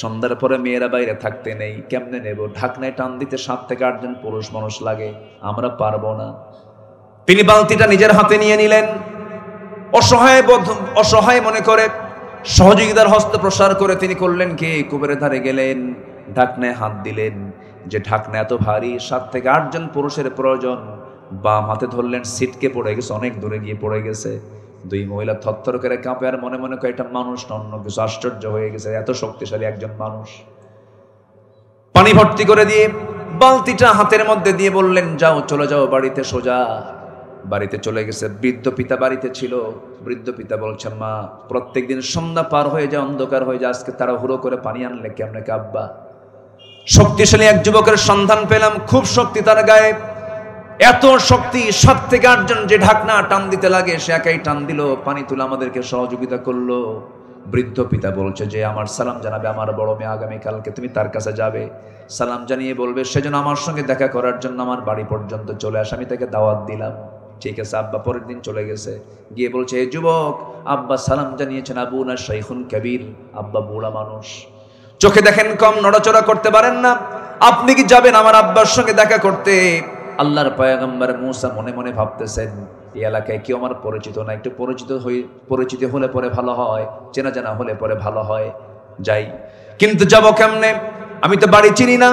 Speaker 1: সন্ধ্যার পরে মেয়েরা বাইরে থাকতে নেই, কেমনে নেব? ঢাকনায় টান দিতে 7 থেকে 8 জন পুরুষ মানুষ লাগে, আমরা পারবো না। তিনি বালতিটা নিজের হাতে নিয়ে নিলেন, অসহায় মনে করে সহযোগিতার হস্ত প্রসার করে তিনি করলেন কি, কূপের ধারে গেলেন, ঢাকনায় হাত দিলেন। যে ঢাকনা এত ভারী, 7 থেকে 8 জন পুরুষের প্রয়োজন। বাম হাতে ধরলেন, সিটকে পড়ে গেছে, অনেক দূরে গিয়ে পড়ে গেছে। 2 মহিলা থরথর করে কাঁপে, আর মনে মনে কয় এটা মানুষ না অন্য কিছু। আশ্চর্য হয়ে গেছে, এত শক্তিশালী একজন মানুষ। পানি ভর্তি করে দিয়ে বালতিটা হাতের মধ্যে দিয়ে বললেন, যাও, চলে যাও বাড়িতে সোজা। বাড়িতে চলে গেছে। বৃদ্ধ পিতা বাড়িতে ছিল। বৃদ্ধ পিতা বলছেন, মা, প্রত্যেকদিন সন্ধ্যা পার হয়ে যায়, অন্ধকার হয়ে যায়, আজকে তারা হুড়ো করে পানি আনলে কেমনে? আব্বা, শক্তিশালী এক যুবকের সন্ধান পেলাম, খুব শক্তি তার গায়ে, এত শক্তি, 7 থেকে 8 জন যে ঢাকনা টান দিতে লাগে সে একাই টান দিল, পানি তুলে আমাদেরকে সহযোগিতা করলো। বৃদ্ধ পিতা বলছে যে আমার সালাম জানাবে আমার বড় মেয়ে, আগামীকালকে তুমি তার কাছে যাবে, সালাম জানিয়ে বলবে সেজন্য আমার সঙ্গে দেখা করার জন্য আমার বাড়ি পর্যন্ত চলে আসে, আমি তাকে দাওয়াত দিলাম। ঠিক আছে। আব্বা পরের দিন চলে গেছে, গিয়ে বলছে, এই যুবক, আব্বা সালাম জানিয়েছেন, আবু না শাইখুন কবির, আব্বা বুড়া মানুষ, চোখে দেখেন কম, নড়াচড়া করতে পারেন না, আপনি কি যাবেন আমার আব্বার সঙ্গে দেখা করতে? আল্লাহর পয়গম্বর মুসা মনে মনে ভাবতেছেন, এই এলাকায় কেউ আমার পরিচিত না, একটু পরিচিত হলে পরে ভালো হয়, চেনা জানা হলে পরে ভালো হয়, যাই। কিন্তু যাব কেমনে? আমি তো বাড়ি চিনি না,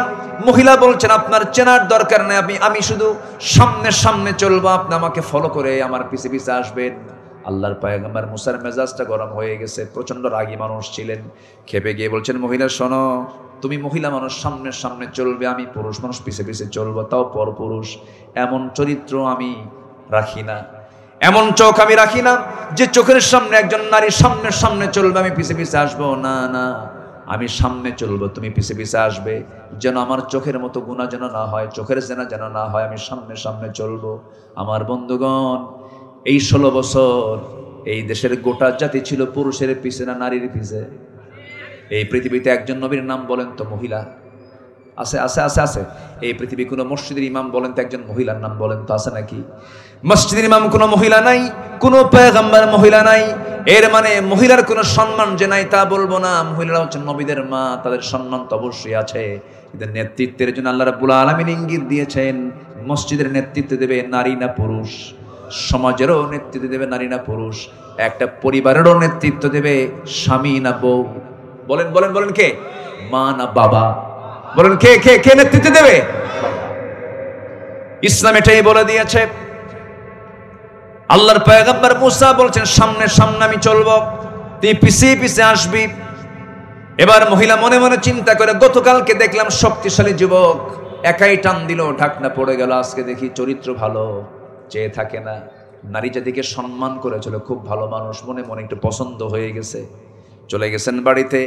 Speaker 1: মহিলা বলছেন আপনার চেনার দরকার নেই, আমি শুধু সামনে সামনে চলবো, আপনি আমাকে ফলো করে আমার পিছে পিছে আসবেন। আল্লাহর পয়গম্বর মুসার মেজাজটা গরম হয়ে গেছে, প্রচন্ড রাগী মানুষ ছিলেন। খেপে গিয়ে বলছেন, মহিলা শোনো, তুমি মহিলা মানুষ সামনে সামনে চলবে, আমি পুরুষ মানুষ পিছে পিছে চলবো, তাও পরপুরুষ। এমন চরিত্র আমি রাখি না, এমন চোখ আমি রাখি না যে চোখের সামনে একজন নারী সামনে সামনে চলবে, আমি পিছে পিছে আসবো। না না, আমি সামনে চলবো, তুমি পিছে পিছে আসবে, যেন আমার চোখের মতো গুনাহ যেন না হয়, চোখের জেনা যেন না হয়, আমি সামনে সামনে চলবো। আমার বন্ধুগণ, এই 16 বছর এই দেশের গোটা জাতি ছিল পুরুষের পিছে না নারীর পিছে? এই পৃথিবীতে একজন নবীর নাম বলেন তো মহিলা আছে? আছে আছে আছে। এই পৃথিবী কোনো মসজিদের ইমাম বলেন তো একজন মহিলার নাম বলেন তো, আছে নাকি? মসজিদের ইমাম কোনো মহিলা নাই, কোনো পয়গম্বর মহিলা নাই। এর মানে মহিলার কোনো সম্মান যে নাই তা বলবো না। মহিলারা হচ্ছেন নবীদের মা, তাদের সম্মান তো অবশ্যই আছে। এদের নেতৃত্বের জন্য আল্লাহ রাব্বুল আলামিন ইঙ্গিত দিয়েছেন, মসজিদের নেতৃত্ব দেবে নারী না পুরুষ, সমাজেরও নেতৃত্ব দেবে নারী না পুরুষ, একটা পরিবারেরও নেতৃত্ব দেবে স্বামী না বউ। বলেন বলেন বলেন, কে? মা না বাবা? বলেন কে কে কে নেতৃত্ব দেবে? ইসলাম এটাই বলে দিয়েছে। আল্লাহর পয়গম্বর মুসা বলছেন, সামনে সামনে আমি চলবো, তুই পিছে পিছে আসবি। এবার মহিলা মনে মনে চিন্তা করে, গতকালকে দেখলাম শক্তিশালী যুবক একাই টান দিল, ঢাকনা পড়ে গেল, আজকে দেখি চরিত্র ভালো, চেয়ে থাকে না, নারী জাতিকে সম্মান করেছিল, খুব ভালো মানুষ, মনে মনে একটু পছন্দ হয়ে গেছে। চলে গেছেন বাড়িতে।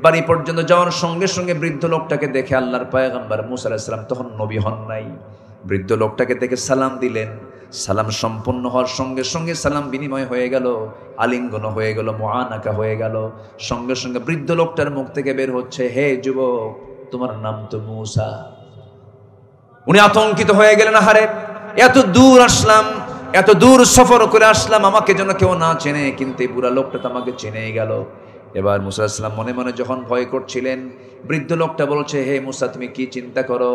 Speaker 1: বাড়ি পর্যন্ত যাওয়ার সঙ্গে সঙ্গে বৃদ্ধ লোকটাকে দেখে আল্লাহর পয়গম্বর মুসা আলাইহিস সালাম তখন নবী হন নাই, বৃদ্ধ লোকটাকে দেখে সালাম দিলেন। সালাম সম্পন্ন হওয়ার সঙ্গে সঙ্গে সালাম বিনিময় হয়ে গেল, আলিঙ্গন হয়ে গেল, মুআনাকা হয়ে গেল। সঙ্গে সঙ্গে বৃদ্ধ লোকটার মুখ থেকে বের হচ্ছে, হে যুবক, তোমার নাম তো মুসা। উনি আতঙ্কিত হয়ে গেলেন, আহারে এত দূর আসলাম, এত দূর সফর করে আসলাম, আমাকে যেন কেউ না চেনে, কিন্তু এই বুড়া লোকটা তো আমাকে চেনেই গেল। এবার মুসা আলাইহিস সালাম মনে মনে যখন ভয় করছিলেন, বৃদ্ধ লোকটা বলছে, হে মুসা, তুমি কি চিন্তা করো?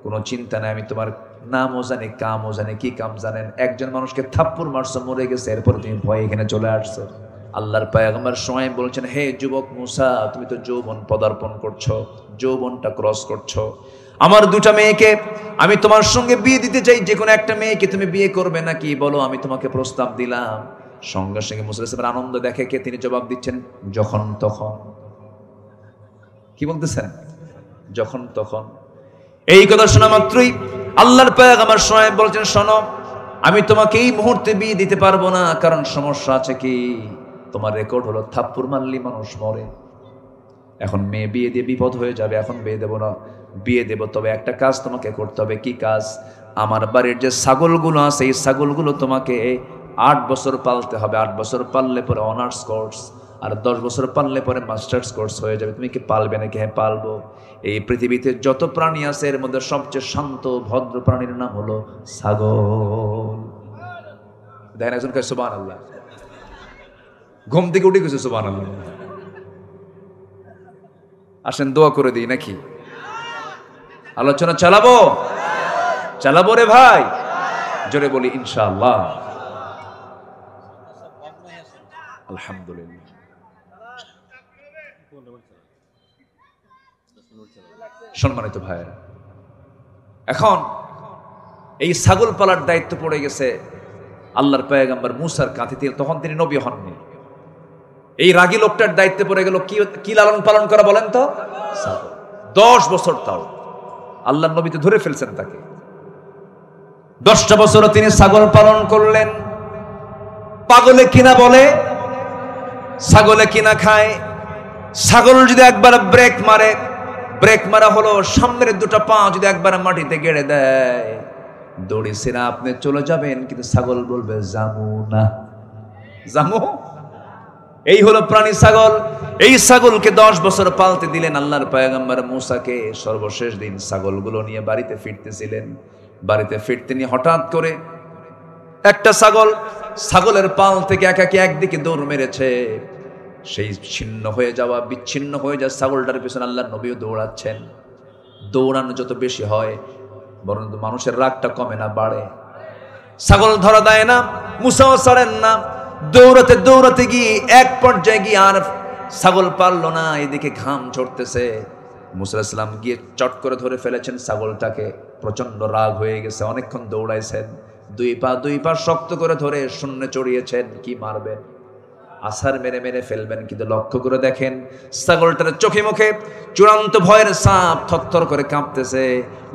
Speaker 1: কোনো চিন্তা নাই, আমি তোমার নামও জানি, কামও জানি। কি কাম জানেন? একজন মানুষকে থাপ্পড় মারছো, মরে গেছে, এরপরে তুমি ভয় এখানে চলে আসছো। আল্লাহর পয়গম্বর সময় বলছেন, হে যুবক মুসা, তুমি তো যৌবন পদার্পণ করছো, যৌবনটা ক্রস করছো। আমার দুটা মেয়েকে আমি তোমার সঙ্গে বিয়ে দিতে চাই, যে কোনো একটা মেয়েকে তুমি বিয়ে করবে নাকি বলো, আমি তোমাকে প্রস্তাব দিলাম। সঙ্গে সঙ্গে মুসা আলাইহিস সালামের আনন্দ দেখে কে তিনি জবাব দিচ্ছেন, যখন তখন। কি বলতেছেন? যখন তখন। এই কথা শোনা মাত্রই আল্লাহর পয়গম্বর সময় বলছেন, শোনো, আমি তোমাকে এই মুহূর্তে বিয়ে দিতে পারবো না, কারণ সমস্যা আছে। কি? তোমার রেকর্ড হলো থাপ্পড় মারলি মানুষ মরে। এখন মেয়ে বিয়ে দিয়ে বিপদ হয়ে যাবে, এখন বিয়ে দেবো না। বিয়ে দেব, তবে একটা কাজ তোমাকে করতে হবে। কি কাজ? আমার বাড়ির যে ছাগলগুলো আছে, এই ছাগলগুলো তোমাকে 8 বছর পালতে হবে। 8 বছর পাললে পরে অনার্স কোর্স, আর 10 বছর পাললে পরে মাস্টার্স কোর্স হয়ে যাবে। তুমি কি পালবে নাকি? হ্যাঁ পালবো। এই পৃথিবীতে যত প্রাণী আছে এর মধ্যে সবচেয়ে শান্ত ভদ্র প্রাণীর নাম হলো ছাগল। দেখেন একজন কয় সুবহানাল্লাহ, ঘুম থেকে উঠে গেছে সুবহানাল্লাহ। আসেন দোয়া করে দিই নাকি? আলোচনা চালাবো? চালাবো রে ভাই, জোরে বলি ইনশাআল্লাহ। আলহামদুলিল্লাহ। সম্মানিত ভাইয়েরা, এখন এই ছাগল পালার দায়িত্ব পড়ে গেছে আল্লাহর পয়গম্বর মুসার কাঁধে। তখন তিনি নবী হননি। এই রাগী লোকটার দায়িত্ব পড়ে গেল কি লালন পালন করা বলেন তো? ছাগল। 10 বছর তাও আল্লাহর নবী তো ধরে ফেলছেন তাকে। 10টা বছরও তিনি ছাগল পালন করলেন। পাগলে কিনা বলে, ছাগলে কিনা খায়। ছাগল যদি একবার ব্রেক মারে, ব্রেক মারা হলো সামনের দুটো পা যদি একবার মাটিতে গেড়ে দেয়, দড়ি ছেড়ে আপনি চলে যাবেন, কিন্তু ছাগল বলবে যাবো না। যাবো? এই হলো প্রাণী ছাগল। এই ছাগলকে 10 বছর পালতে দিলেন আল্লাহর পয়গম্বর মুসাকে। সর্বশেষ দিন ছাগলগুলো নিয়ে বাড়িতে ফিরতেছিলেন। বাড়িতে ফিরতে নিয়ে হঠাৎ করে একটা ছাগলের পাল থেকে একাকি একদিকে দৌড় মেরেছে। সেই ছিন্ন হয়ে যাওয়া, বিচ্ছিন্ন হয়ে যাওয়া ছাগলটার পিছনে আল্লাহর নবীও দৌড়াচ্ছেন। দৌড়ানো যত বেশি হয় বরং মানুষের রাগটা কমে না, বাড়ে। ছাগল ধরা দেয় না, মুসাও ছাড়েন না। দৌড়াতে দৌড়াতে গিয়ে এক পর্যায়ে গিয়ে আর ছাগল পারলো না। এদিকে ঘাম ঝরতেছে, মুসা আলাইহিস সালাম গিয়ে চট করে ধরে ফেলেছেন ছাগলটাকে, প্রচন্ড রাগ হয়ে গেছে, অনেকক্ষণ দৌড়াইছেন, দুই পা শক্ত করে ধরে শূন্যে চড়িয়েছেন, কি মারবেন, আছার মেরে মেরে ফেলবেন, কিন্তু লক্ষ্য করে দেখেন ছাগলটার চোখে মুখে চূড়ান্ত ভয়ের ছাপ, থরথর করে কাঁপতেছে,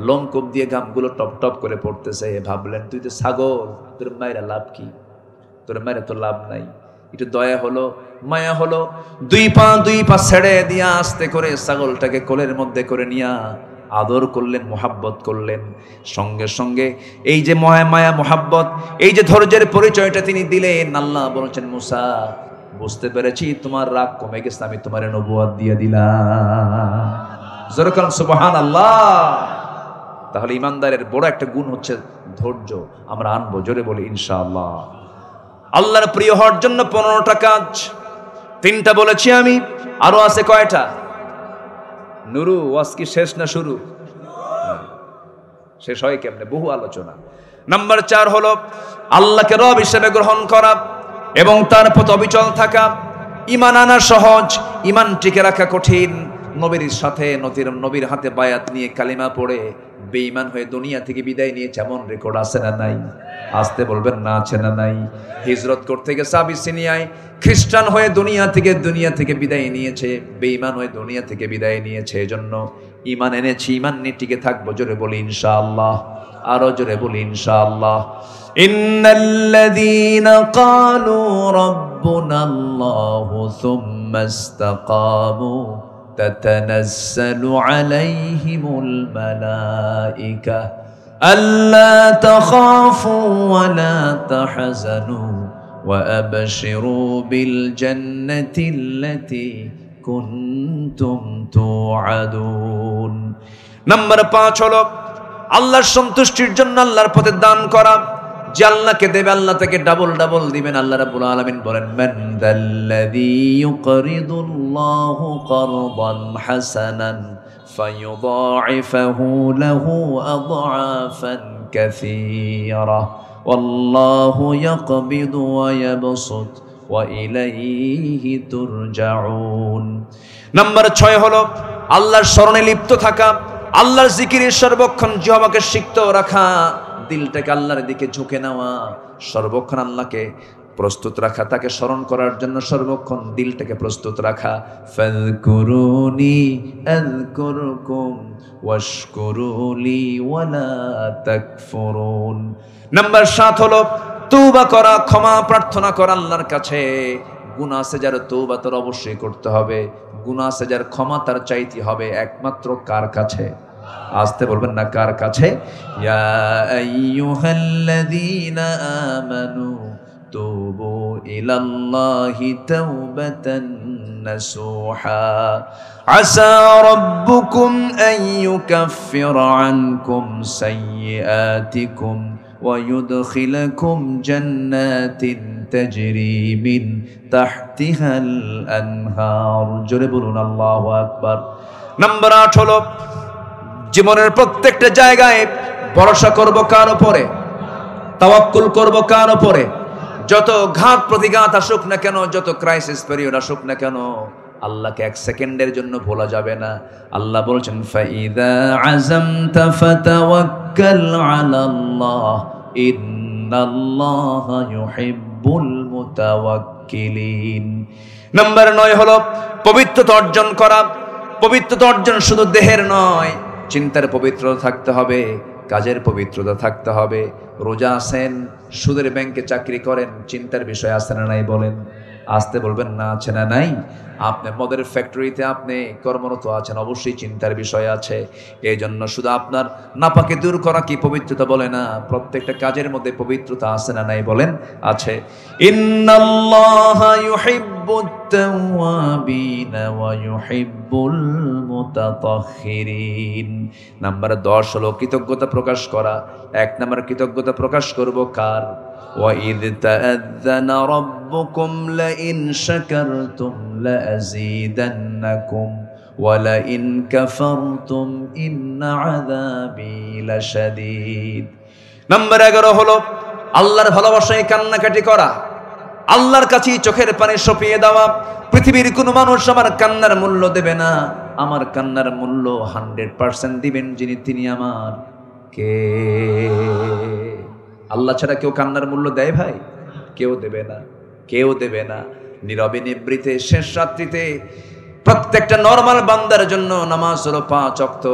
Speaker 1: লোমকূপ দিয়ে ঘামগুলো টপ টপ করে পড়তেছে। ভাবলেন তুই তো ছাগল, তোর মায়েরা লাভ কি, তোর মায়েরা তো লাভ নাই। একটু দয়া হলো, মায়া হলো, দুই পা ছেড়ে দিয়া আস্তে করে ছাগলটাকে কোলের মধ্যে করে নিয়া আদর করলেন, মোহাব্বত করলেন। সঙ্গে সঙ্গে এই যে মায়া মোহাব্বত, এই যে ধৈর্যের পরিচয়টা তিনি দিলেন। আল্লাহ বলেছেন মুসা, বুঝতে পেরেছি তোমার রাগ কমে গেছে, আমি তোমার নবুয়ত দিয়ে দিলাম। জোরে বলুন সুবহানাল্লাহ। তাহলে ইমানদারের বড় একটা গুণ হচ্ছে ধৈর্য। আমরা আনবো, জোরে বলি ইনশাআল্লাহ। আল্লাহর প্রিয় হওয়ার জন্য 15টা কাজ, 3টা বলেছি আমি, আরো আছে কয়টা? নুরু ওয়াজ কি শেষ না শুরু? শেষ হয় কেমনে, বহু আলোচনা। নাম্বার 4 হলো আল্লাহকে রব হিসেবে গ্রহণ করা এবং তার পথে অবিচল থাকা। ঈমান আনা সহজ, ঈমান টিকে রাখা কঠিন। নবীর সাথে নবীর হাতে বায়াত নিয়ে কালিমা পড়ে বেঈমান হয়ে দুনিয়া থেকে বিদায় নিয়েছে, এমন রেকর্ড আছে না নাই? আসতে বলবেন না, আছে না নাই? হিজরত করতে গেছে আবিসিনিয়ায়, খ্রিস্টান হয়ে দুনিয়া থেকে বিদায় নিয়েছে, বেঈমান হয়ে দুনিয়া থেকে বিদায় নিয়েছে। এজন্য ঈমান এনেছি, ঈমান নিয়ে টিকে থাকবো। জোরে বলি ইনশাআল্লাহ, আরো জোরে বলি ইনশাআল্লাহ। ইন্নাল্লাযীনা ক্বালু রাব্বুনাল্লাহু সুম্মা ইসতাকামু تتنزل عليهم الملائكة ألا تخافوا ولا تحزنوا وأبشروا بالجنة التي كنتم توعدون। নাম্বার 5 হলো আল্লাহর সন্তুষ্টির জন্য আল্লাহর পথে দান করা। যে আল্লাহকে দেবে আল্লাহ তাকে ডাবল ডাবল দিবেন। আল্লাহ রাব্বুল আলামিন বলেন, মান যাল্লাযী ইউকরিদুল্লাহু কারদান হাসানান ফায়ুদাঈফাহু লাহু আযআফান কাসীরা ওয়াল্লাহু ইয়াকবিদু ওয়া ইয়াবসুত ওয়া ইলাইহি তুরজাউন। নাম্বার 6 হলো আল্লাহর স্মরণে লিপ্ত থাকা, আল্লাহর জিকিরের সর্বক্ষণ জিহ্বাকে সিক্ত রাখা, দিলটাকে আল্লাহর দিকে ঝুঁকে নেওয়া, সর্বক্ষণ আল্লাহকে প্রস্তুত রাখা, তাকে স্মরণ করার জন্য সর্বক্ষণ দিলটাকে প্রস্তুত রাখা। ফাযকুরুনি আযকুরকুম ওয়াশকুরুলি ওয়ালা তাকফুরুন। নাম্বার 7 হলো তওবা করা, ক্ষমা প্রার্থনা করা আল্লাহর কাছে। গুনাহ আছে যার তওবা তার অবশ্যই করতে হবে, গুনাহ আছে যার ক্ষমা তার চাইতে হবে। একমাত্র কার কাছে? আসতে বলবেন না, কার কাছে? ইয়া আইয়ুহাল্লাযীনা আমানু তুবু ইলাল্লাহি তাওবাতান নাসুহা আসা রাব্বুকুম আন ইউকাফফিরা আনকুম সাইয়্যাতিকুম ওয়া ইউদখিলাকুম জান্নাতিন তাজরি মিন তাহতিহাল আনহার। জোরে বলুন আল্লাহু আকবার। নাম্বার 8 হলো জীবনের প্রত্যেকটা জায়গায় ভরসা করব কার উপরে? তাওয়াক্কুল করব কার উপরে? যত ঘাত প্রতিঘাত আসুক না কেন, যত ক্রাইসিস পিরিয়ড আসুক না কেন, আল্লাহকে 1 সেকেন্ডের জন্য ভোলা যাবে না। আল্লাহ বলছেন, ফাইদা আযামতা ফাতাওয়াক্কাল আলাল্লাহ ইন্নাল্লাহা ইউহিব্বুল মুতাওয়াক্কিলিন। নাম্বার 9 হলো পবিত্রতা অর্জন করা। পবিত্রতা অর্জন শুধু দেহের নয়, চিন্তার পবিত্রতা থাকতে হবে, কাজের পবিত্রতা থাকতে হবে। রোজা আছেন, সুদের ব্যাংকে চাকরি করেন, চিন্তার বিষয় আছে না নাই? বলেন, আসতে বলবেন না, আছে না নাই? আপনি মদের ফ্যাক্টরিতে আপনি কর্মরত আছেন, অবশ্যই চিন্তার বিষয় আছে। এই জন্য শুধু আপনার নাপাকে দূর করা কি পবিত্রতা? বলে না, প্রত্যেকটা কাজের মধ্যে পবিত্রতা আছে না নাই? বলেন, আছে। ইন্নাল্লাহা ইউহিব্বুত তাওয়াবিনা ওয়া ইউহিব্বুল মুতাতাহহিরিন। নাম্বার 10 হলো কৃতজ্ঞতা প্রকাশ করা। 1 নাম্বার কৃতজ্ঞতা প্রকাশ করব কার? وَإِذْ تَأَذَّنَ رَبُّكُمْ لَئِنْ شَكَرْتُمْ لَأَزِيدَنَّكُمْ وَلَئِنْ كَفَرْتُمْ إِنَّ عَذَابِي لَشَدِيدٌ। নাম্বার 11 হলো আল্লাহর ভালোবাসায় কান্নাকাটি করা, আল্লাহর কাছে চোখের পানি সপিয়ে দেওয়া। পৃথিবীর কোনো মানুষ আমার কান্নার মূল্য দেবে না, আমার কান্নার মূল্য 100% দিবেন যিনি, তিনি আমার কে? আল্লাহ ছাড়া কেউ কান্নার মূল্য দেয় ভাই? কেউ দেবে না, কেউ দেবে না। নীরবে নিবৃতে শেষ রাত্রিতে প্রত্যেকটা নরমাল বান্দার জন্য নামাজ হলো 5 ওয়াক্ত।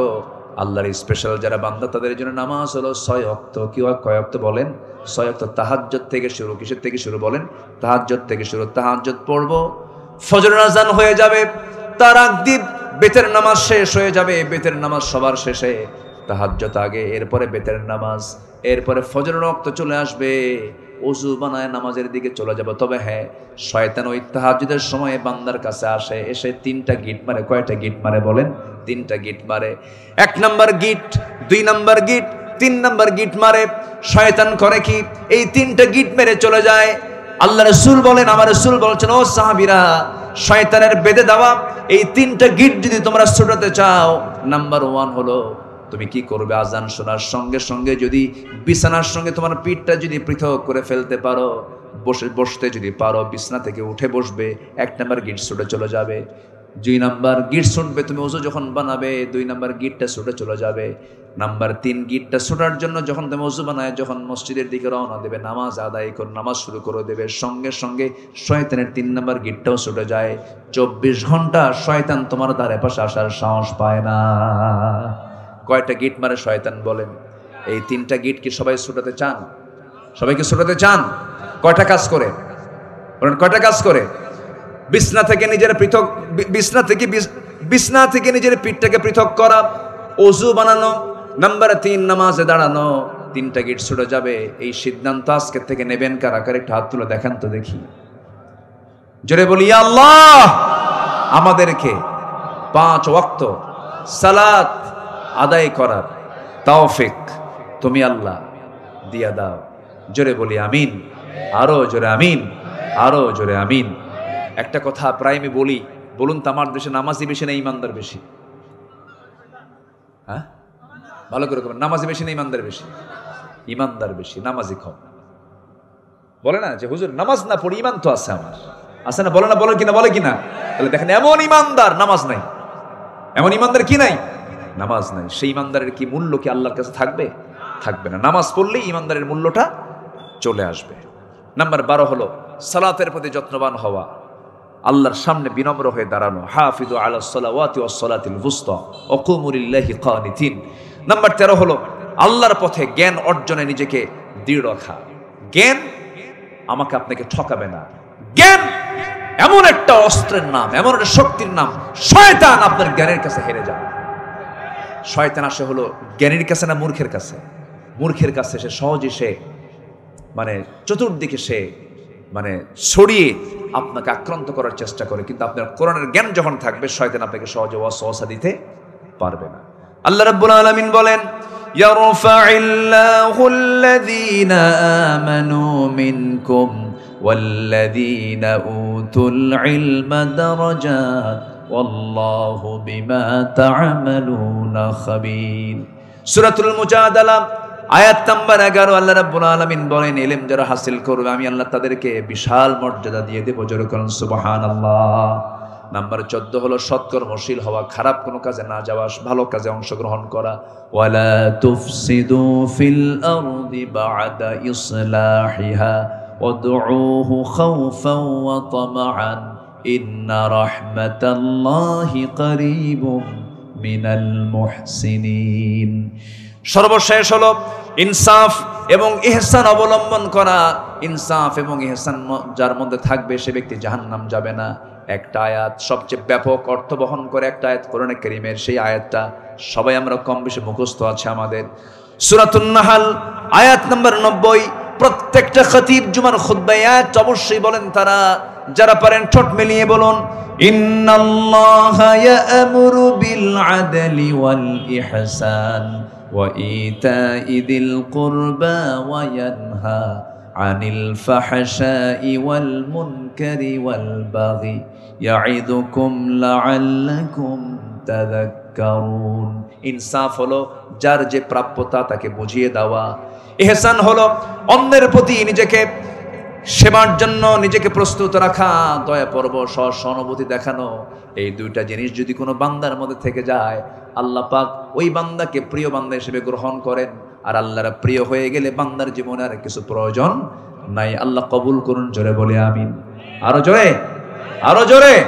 Speaker 1: আল্লাহর স্পেশাল যারা বান্দা তাদের জন্য নামাজ হলো 6 ওয়াক্ত। কি হয়, কয় ওয়াক্ত বলেন? 6 ওয়াক্ত। তাহাজ্জুদ থেকে শুরু। কিসের থেকে শুরু বলেন? তাহাজ্জুদ থেকে শুরু। তাহাজ্জুদ পড়বো, ফজরের আযান হয়ে যাবে, তার আগে বেতের নামাজ শেষ হয়ে যাবে। বেতের নামাজ সবার শেষে, তাহাজ্জুদ আগে, এরপরে বেতের নামাজ, এরপরে ফজরের ওয়াক্ত চলে আসবে। ওযু বানায় নামাজের দিকে চলে যাব। তবে হ্যাঁ, শয়তান ওই তাহাজ্জুদের সময় বান্দার কাছে আসে, এসে 3টা গিট মারে। কয়টা গিট মারে বলেন? 3টা গিট মারে। 1 নাম্বার গিট, 2 নাম্বার গিট, 3 নাম্বার গিট মারে। শয়তান করে কি? এই 3টা গিট মেরে চলে যায়। আল্লাহ রাসূল বলেন, আমার রাসূল বলছেন, ও সাহাবীরা, শয়তানের বেঁধে দেওয়া এই 3টা গিট যদি তোমরা ছুটাতে চাও, নাম্বার 1 হলো তুমি কি করবে? আজান শোনার সঙ্গে সঙ্গে যদি বিছানার সঙ্গে তোমার পিঠটা যদি পৃথক করে ফেলতে পারো, বসতে যদি পারো, বিছানা থেকে উঠে বসবে, 1 নাম্বার গিট ছুটে চলে যাবে। 2 নাম্বার গিট ছুটবে তুমি ওযু যখন বানাবে, 2 নাম্বার গিটটা ছুটে চলে যাবে। নাম্বার 3 গিটটা ছুটার জন্য যখন তুমি ওযু বানায়, যখন মসজিদের দিকে রওনা দেবে, নামাজ আদায় করে নামাজ শুরু করে দেবে, সঙ্গে সঙ্গে শয়তানের 3 নাম্বার গিটটাও ছুটে যায়। 24 ঘন্টা শয়তান তোমার ধারে পাশে আসার সাহস পায় না। কয়টা গিট মারে শয়তান বলেন? এই 3টা গিট কি সবাই ছুটাতে চান? সবাইকে ছুটাতে চান? কয়টা কাজ করে বলেন? কয়টা কাজ করে? বিছনা থেকে নিজের পৃথক, বিছনা থেকে নিজের পিঠটাকে পৃথক করা, ওযু বানানো, নাম্বার 3 নামাজে দাঁড়ানো। 3টা গিট ছুটে যাবে। এই সিদ্ধান্ত আজকে থেকে নেবেন কারা কারা? একটু হাত তুলে দেখান তো দেখি। জোরে বলি, ইয়া আল্লাহ, আমাদেরকে 5 ওয়াক্ত সালাত আদায় করার তৌফিক তুমি আল্লাহ দিয়া দাও। জোরে বলি আমিন। আরো জোরে আমিন, আরো জোরে আমিন। একটা কথা প্রায় আমি বলি, বলুন তো, আমার দেশে নামাজি বেশি না ইমানদার বেশি? হ্যাঁ, ভালো করে বলুন, নামাজি বেশি না ইমানদার বেশি? ইমানদার বেশি, নামাজি কম। বলে না যে হুজুর নামাজ না পড়ি ইমান তো আছে আমার, আছে না? বলে না, বলে কিনা, বলে কিনা? তাহলে দেখেন, এমন ইমানদার নামাজ নাই, এমন ইমানদার কি নাই? নামাজ নাই। সেই ইমানদারের কি মূল্য কি আল্লাহর কাছে থাকবে? থাকবে না। নামাজ পড়লেই ইমানদারের মূল্যটা চলে আসবে। নাম্বার 12 হলো সালাতের প্রতি যত্নবান হওয়া, আল্লাহর সামনে বিনম্র হয়ে দাঁড়ানো। হাফিজু আলাস সালাওয়াতি ওয়াস সালাতিল বুসতা ওয়া কুমু লিল্লাহি কানিতিন। নাম্বার 13 হলো আল্লাহর পথে জ্ঞান অর্জনে নিজেকে দৃঢ় রাখা। জ্ঞান আমাকে আপনাকে ঠকাবে না। জ্ঞান এমন একটা অস্ত্রের নাম, এমন একটা শক্তির নাম, শয়তান আপনার জ্ঞানের কাছে হেরে যাবে। শয়তান আসে হলো জ্ঞানীর কাছে না মূর্খের কাছে? মূর্খের কাছে সে সহজে, সে মানে চতুর্দিকে সে মানে ছড়িয়ে আপনাকে আক্রান্ত করার চেষ্টা করে। কিন্তু আপনার কোরআনের জ্ঞান যখন থাকবে, শয়তান আপনাকে সহজে ওয়াসওয়াসা দিতে পারবে না। আল্লাহ রাব্বুল আলামিন বলেন, ইয়ারফাইল্লাহুল্লাযীনা আমানু মিনকুম ওয়াল্লাযীনা উতুল ইলমা দারাজাত ওয়াল্লাহু বিমা তা'মালুনা খাবীর। সূরাতুল মুজাদালা আয়াত নাম্বার 11। আল্লাহ রাব্বুল আলামিন বলেন, ইলম যারা হাসিল করবে আমি আল্লাহ তাদেরকে বিশাল মর্যাদা দিয়ে দেব। জোরে করুন সুবহানাল্লাহ। নাম্বার 14 হলো সৎকর্মশীল হওয়া, খারাপ কোনো কাজে না যাওয়া, ভালো কাজে অংশগ্রহণ করা। ওয়ালা তুফসিদু ফিল আরদি বা'দা ইসলাহিহা ওয়াদউহু খাওফান ওয়া তামাআন ইন্না রাহমাতাল্লাহি করিবুম মিনাল মুহসিনিন। সর্বশেষ হলো ইনসাফ এবং ইহসান অবলম্বন করা। ইনসাফ এবং ইহসান যার মধ্যে থাকবে সে ব্যক্তি জাহান্নাম যাবে না। একটা আয়াত সবচেয়ে ব্যাপক অর্থ বহন করে, একটা আয়াত কোরআনে কারীমের, সেই আয়াতটা সবাই আমরা কম বেশি মুখস্থ আছে আমাদের। সূরাতুন নাহল আয়াত নাম্বার 90। প্রত্যেকটা খতিব জুমার খুতবায় আয়াত অবশ্যই বলেন তারা, যারা পারেন ঠোঁট মিলিয়ে বলুন, ইন্নাল্লাহা ইয়া'মুরু বিল আদলি ওয়াল ইহসান ওয়া ইতাই যিল কুরবা ওয়া ইয়ানহা আনিল ফাহশাই ওয়াল মুনকারি ওয়াল বাগি ইয়াইদুকুম লাআল্লাকুম তাযাক্কারুন। ইনসাফ হলো যার যে প্রাপ্যতা তাকে বুঝিয়ে দেওয়া। ইহসান হলো অন্যের প্রতি নিজেকে সেবার জন্য নিজেকে প্রস্তুত রাখা, দয়া পর্ব, সহানুভূতি দেখানো, এই দুইটা জিনিস যদি কোনো বান্দার মধ্যে থেকে যায়, আল্লাহ পাক ওই বান্দাকে প্রিয় বান্দা হিসেবে গ্রহণ করেন। আর আল্লাহর প্রিয় হয়ে গেলে বান্দার জীবনে আর কিছু প্রয়োজন নাই। আল্লাহ কবুল করুন, জোরে বলে আমিন। আরো জোরে, আরো জোরে।